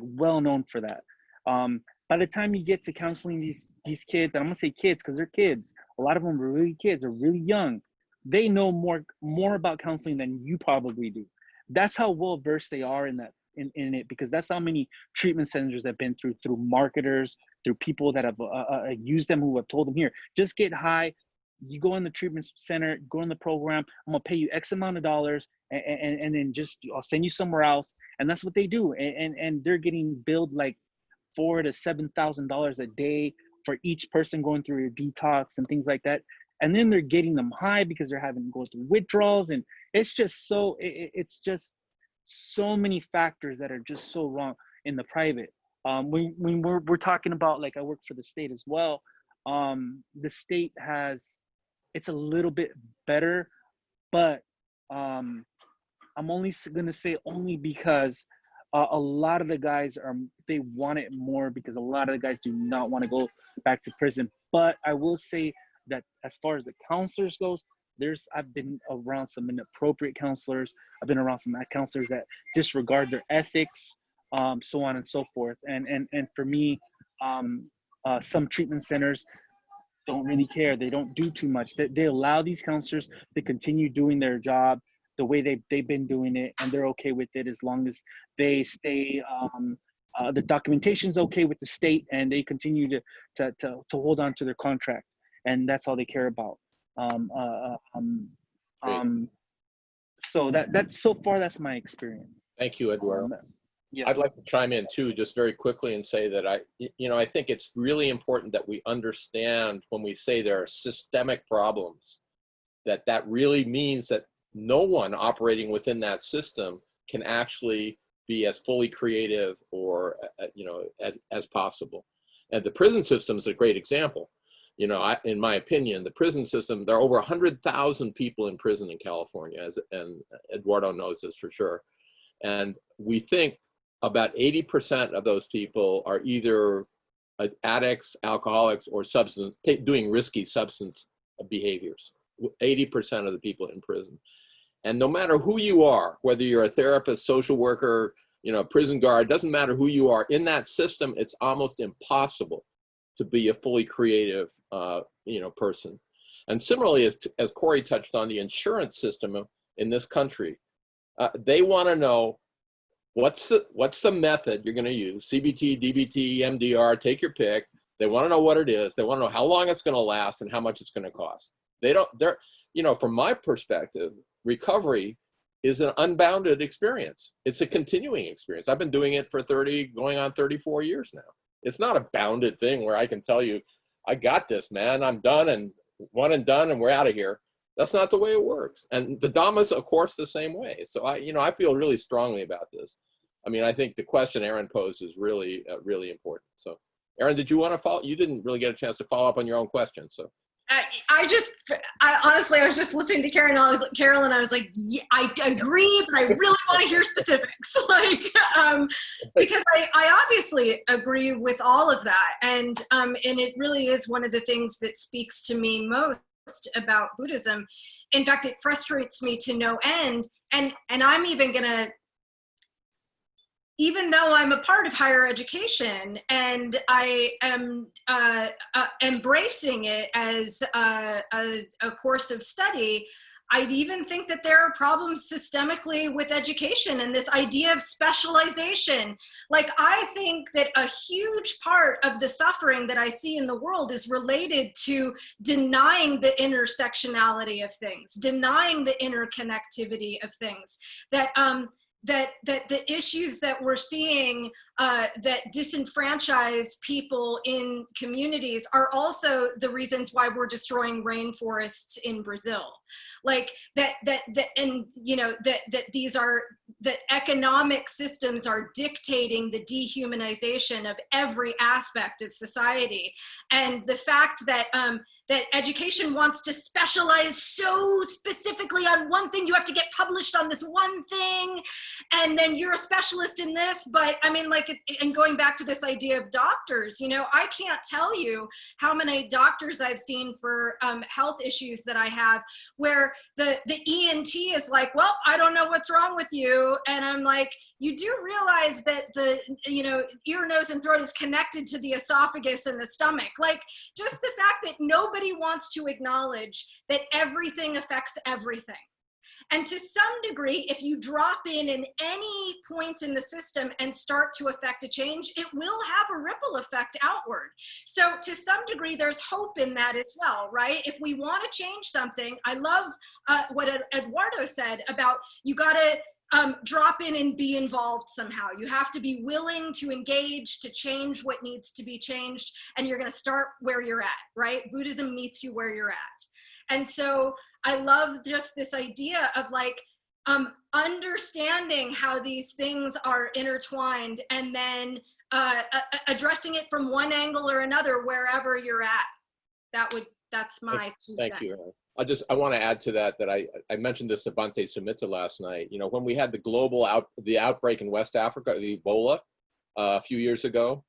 well known for that. By the time you get to counseling these kids, and I'm gonna say kids because they're kids. A lot of them are really kids. They're really young. They know more about counseling than you probably do. That's how well versed they are in it, because that's how many treatment centers have been through marketers, through people that have used them, who have told them, here, just get high. You go in the treatment center, go in the program, I'm gonna pay you X amount of dollars, and then I'll send you somewhere else. And that's what they do. And they're getting billed like $4,000 to $7,000 a day for each person going through your detox and things like that. And then they're getting them high because they're having to go through withdrawals. And it's just it's just so many factors that are just so wrong in the private. When we're talking about, like, I work for the state as well. The state it's a little bit better, but I'm only gonna say only because a lot of the guys they want it more, because a lot of the guys do not want to go back to prison. But I will say that as far as the counselors goes, I've been around some inappropriate counselors. I've been around some counselors that disregard their ethics, so on and so forth. And for me, some treatment centers don't really care. They don't do too much. They allow these counselors to continue doing their job the way they've been doing it, and they're okay with it as long as they stay. The documentation's okay with the state, and they continue to hold on to their contract, and that's all they care about. So that's so far, that's my experience. Thank you, Eduardo. Yes. I'd like to chime in too, just very quickly, and say that I think it's really important that we understand, when we say there are systemic problems, that really means that no one operating within that system can actually be as fully creative or as possible. And the prison system is a great example. In my opinion, the prison system, there are over 100,000 people in prison in California, and Eduardo knows this for sure. And we think about 80% of those people are either addicts, alcoholics, or doing risky substance behaviors. 80% of the people in prison. And no matter who you are, whether you're a therapist, social worker, you know, prison guard, doesn't matter who you are, in that system, it's almost impossible to be a fully creative, you know, person. And similarly, as Cory touched on, the insurance system in this country, they want to know what's the method you're going to use, CBT, DBT, MDR, take your pick. They want to know what it is. They want to know how long it's going to last and how much it's going to cost. They're, you know, from my perspective, recovery is an unbounded experience. It's a continuing experience. I've been doing it for going on 34 years now. It's not a bounded thing where I can tell you, I got this, man, I'm done, and one and done, and we're out of here. That's not the way it works. And the Dhamma's, of course, the same way. So I feel really strongly about this. I mean, I think the question Erin posed is really, really important. So Erin, did you want to follow? You didn't really get a chance to follow up on your own question, so. I honestly, I was just listening to Carol, and I was like, yeah, I agree, but I really want to hear specifics, like, because I obviously agree with all of that, and it really is one of the things that speaks to me most about Buddhism. In fact, it frustrates me to no end, and I'm even gonna, even though I'm a part of higher education and I am embracing it as a course of study, I'd even think that there are problems systemically with education and this idea of specialization. Like, I think that a huge part of the suffering that I see in the world is related to denying the intersectionality of things, denying the interconnectivity of things, that the issues that we're seeing that disenfranchise people in communities are also the reasons why we're destroying rainforests in Brazil. Like and you know, that these are, that economic systems are dictating the dehumanization of every aspect of society. And the fact that that education wants to specialize so specifically on one thing, you have to get published on this one thing, and then you're a specialist in this. But I mean, like, and going back to this idea of doctors, you know, I can't tell you how many doctors I've seen for health issues that I have, where the ENT is like, well, I don't know what's wrong with you. And I'm like, you do realize that the, you know, ear, nose, and throat is connected to the esophagus and the stomach. Like, just the fact that nobody wants to acknowledge that everything affects everything. And to some degree, if you drop in any point in the system and start to affect a change, it will have a ripple effect outward. So to some degree, there's hope in that as well, right? If we want to change something, I love what Eduardo said about, you got to drop in and be involved somehow. You have to be willing to engage, to change what needs to be changed, and you're going to start where you're at, right? Buddhism meets you where you're at. And so I love just this idea of, like, understanding how these things are intertwined, and then addressing it from one angle or another wherever you're at. That's my two cents. Thank you, Erin. I want to add to that I mentioned this to Bhante Sumita last night. You know, when we had the outbreak in West Africa, the Ebola, a few years ago,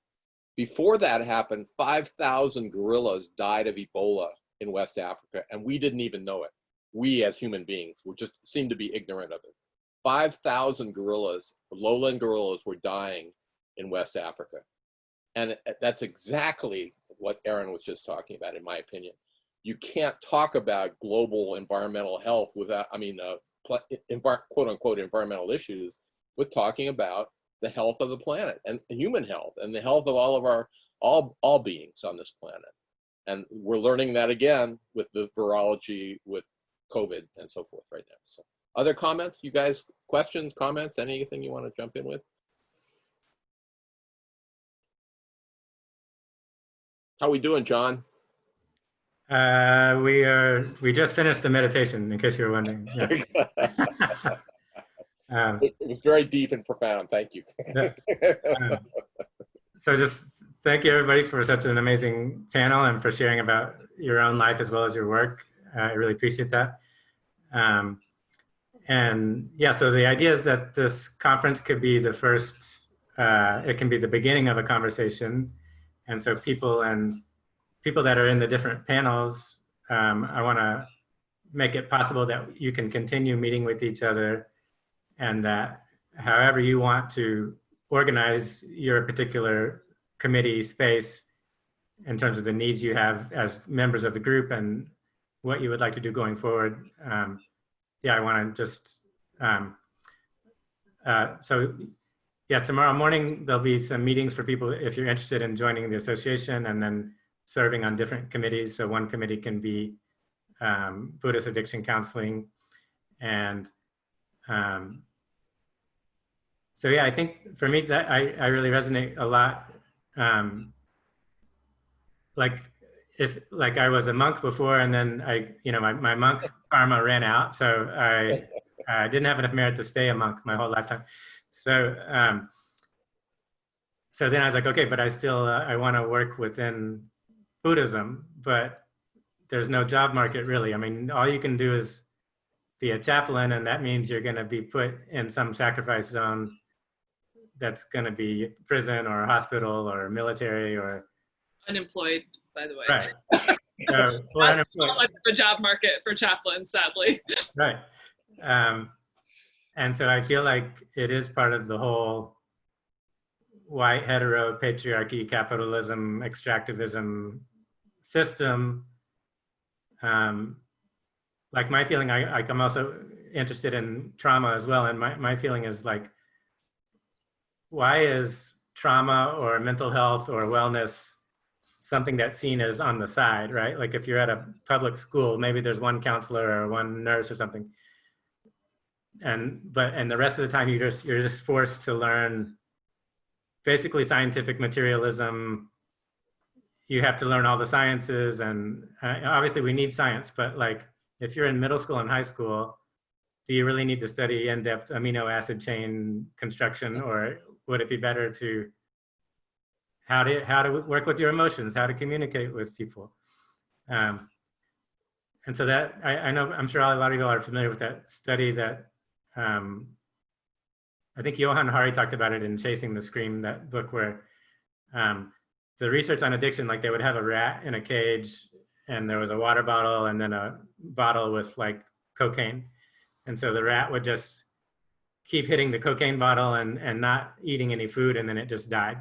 before that happened, 5,000 gorillas died of Ebola in West Africa, and we didn't even know it. We as human beings seemed to be ignorant of it. 5,000 gorillas, lowland gorillas, were dying in West Africa. And that's exactly what Erin was just talking about, in my opinion. You can't talk about global environmental health without, quote unquote environmental issues, with talking about the health of the planet and human health and the health of all of all beings on this planet. And we're learning that again with the virology, with COVID and so forth right now. So, other comments, you guys, questions, comments, anything you want to jump in with? How we doing, John? We just finished the meditation, in case you were wondering. Yes. It was very deep and profound. Thank you. So just thank you, everybody, for such an amazing panel and for sharing about your own life as well as your work. I really appreciate that. And yeah, so the idea is that this conference could be the first, it can be the beginning of a conversation. And so people that are in the different panels, I want to make it possible that you can continue meeting with each other, and that however you want to organize your particular committee space in terms of the needs you have as members of the group and what you would like to do going forward. Yeah, I want to just, so yeah, tomorrow morning there'll be some meetings for people if you're interested in joining the association and then serving on different committees. So one committee can be Buddhist addiction counseling. And so yeah, I think for me that I really resonate a lot. Like I was a monk before, and then my monk karma ran out, so I didn't have enough merit to stay a monk my whole lifetime. So so then I was like, okay, but I want to work within Buddhism, but there's no job market really. I mean, all you can do is be a chaplain, and that means you're going to be put in some sacrifice zone that's going to be prison or hospital or military or unemployed, by the way. Right. So, that's not much of a job market for chaplains, sadly. Right. And so I feel like it is part of the whole white hetero patriarchy, capitalism, extractivism system. Like my feeling, I'm also interested in trauma as well. And my feeling is like, why is trauma or mental health or wellness something that's seen as on the side, right? Like if you're at a public school, maybe there's one counselor or one nurse or something. And the rest of the time you're just forced to learn basically scientific materialism. You have to learn all the sciences, and obviously we need science, but like if you're in middle school and high school, do you really need to study in-depth amino acid chain construction, or would it be better to how to work with your emotions, how to communicate with people? And so that I know, I'm sure a lot of people are familiar with that study that I think Johann Hari talked about it in Chasing the Scream, that book where the research on addiction, like they would have a rat in a cage and there was a water bottle and then a bottle with like cocaine. And so the rat would just keep hitting the cocaine bottle and not eating any food, and then it just died.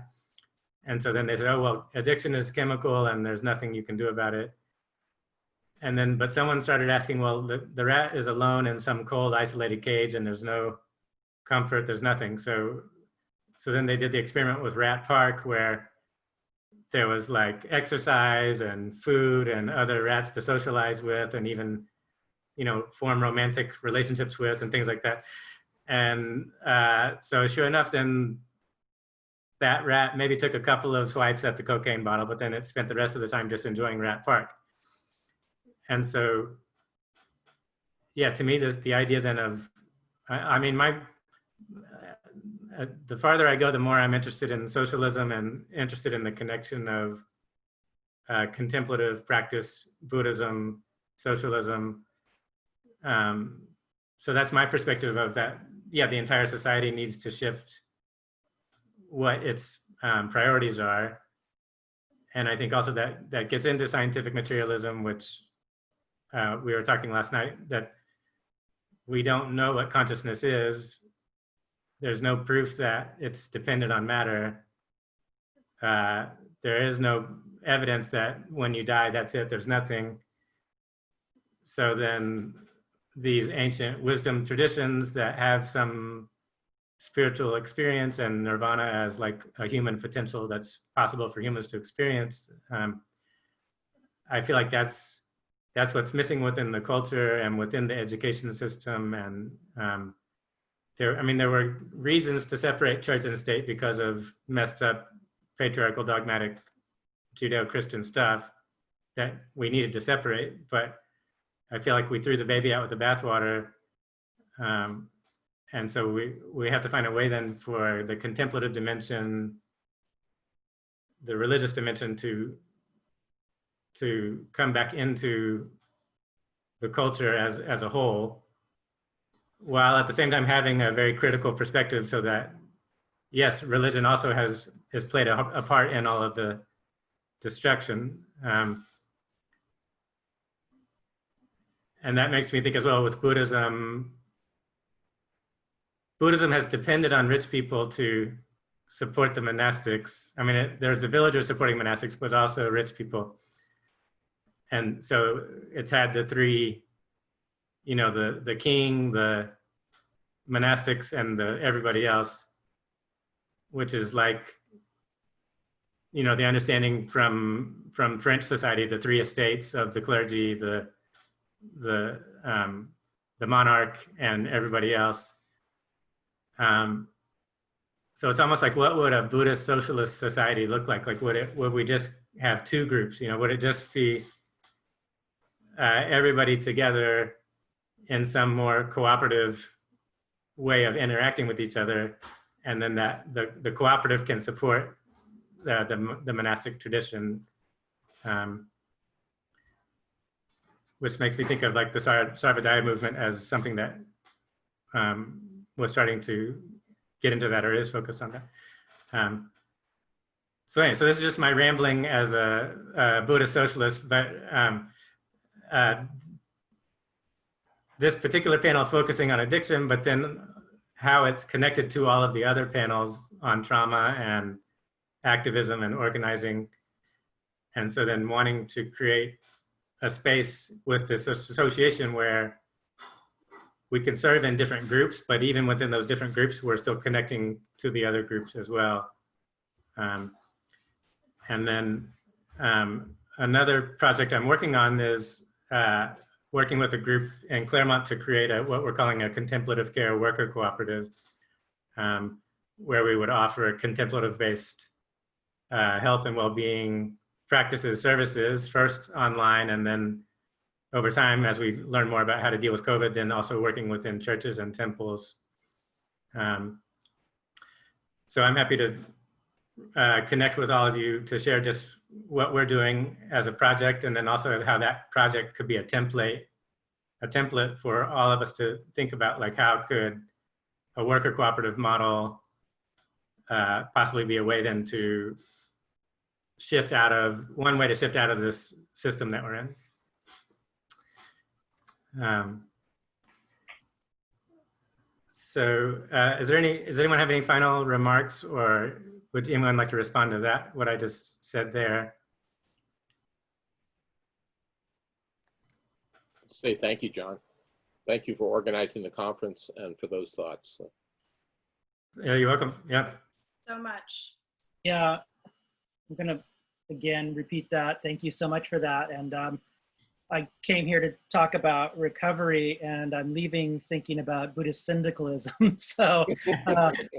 And so then they said, oh, well, addiction is chemical and there's nothing you can do about it. And then, but someone started asking, well, the rat is alone in some cold, isolated cage and there's no comfort, there's nothing. So then they did the experiment with Rat Park, where there was like exercise and food and other rats to socialize with and even, form romantic relationships with and things like that. And so sure enough, then that rat maybe took a couple of swipes at the cocaine bottle, but then it spent the rest of the time just enjoying Rat Park. And so, yeah, to me, the idea then of, the farther I go, the more I'm interested in socialism and interested in the connection of contemplative practice, Buddhism, socialism. So that's my perspective of that. Yeah, the entire society needs to shift what its priorities are. And I think also that gets into scientific materialism, which we were talking last night, that we don't know what consciousness is. There's no proof that it's dependent on matter. There is no evidence that when you die, that's it, there's nothing. So then these ancient wisdom traditions that have some spiritual experience and nirvana as like a human potential that's possible for humans to experience, I feel like that's what's missing within the culture and within the education system. And there were reasons to separate church and state because of messed up patriarchal dogmatic Judeo-Christian stuff that we needed to separate, but I feel like we threw the baby out with the bathwater. And so we have to find a way then for the contemplative dimension, the religious dimension to come back into the culture as a whole, while at the same time having a very critical perspective, so that, yes, religion also has played a part in all of the destruction. that makes me think as well with Buddhism. Buddhism has depended on rich people to support the monastics. I mean, there's the villagers supporting monastics, but also rich people. And so it's had the three, you know, the king, the monastics, and everybody else, which is like, you know, the understanding from French society, the three estates of the clergy, the monarch, and everybody else. So it's almost like, what would a Buddhist socialist society look like? Like, would we just have two groups? You know, would it just be everybody together in some more cooperative way of interacting with each other, and then that the cooperative can support the monastic tradition, which makes me think of like the Sarvodaya movement as something that was starting to get into that, or is focused on that. So anyway, so this is just my rambling as a Buddhist socialist, but this particular panel focusing on addiction, but then how it's connected to all of the other panels on trauma and activism and organizing. And so then wanting to create a space with this association where we can serve in different groups, but even within those different groups, we're still connecting to the other groups as well. And then another project I'm working on is working with a group in Claremont to create what we're calling a contemplative care worker cooperative, where we would offer contemplative-based health and well-being practices, services, first online, and then over time, as we learn more about how to deal with COVID, then also working within churches and temples. So I'm happy to connect with all of you to share just what we're doing as a project, and then also how that project could be a template for all of us to think about, like how could a worker cooperative model possibly be a way then to shift out of, one way to shift out of this system that we're in. Does anyone have any final remarks, or would anyone like to respond to that, what I just said there? Say thank you, John. Thank you for organizing the conference and for those thoughts. So. Yeah, you're welcome. Yeah. So much. Yeah, I'm gonna again repeat that. Thank you so much for that. And I came here to talk about recovery, and I'm leaving thinking about Buddhist syndicalism. So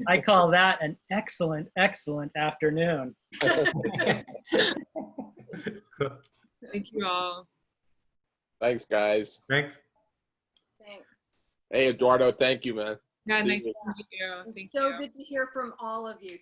I call that an excellent, excellent afternoon. Thank you all. Thanks, guys. Thanks. Thanks. Hey, Eduardo, thank you, man. Yeah, See nice you. to meet you. It's Thank so you. good to hear from all of you.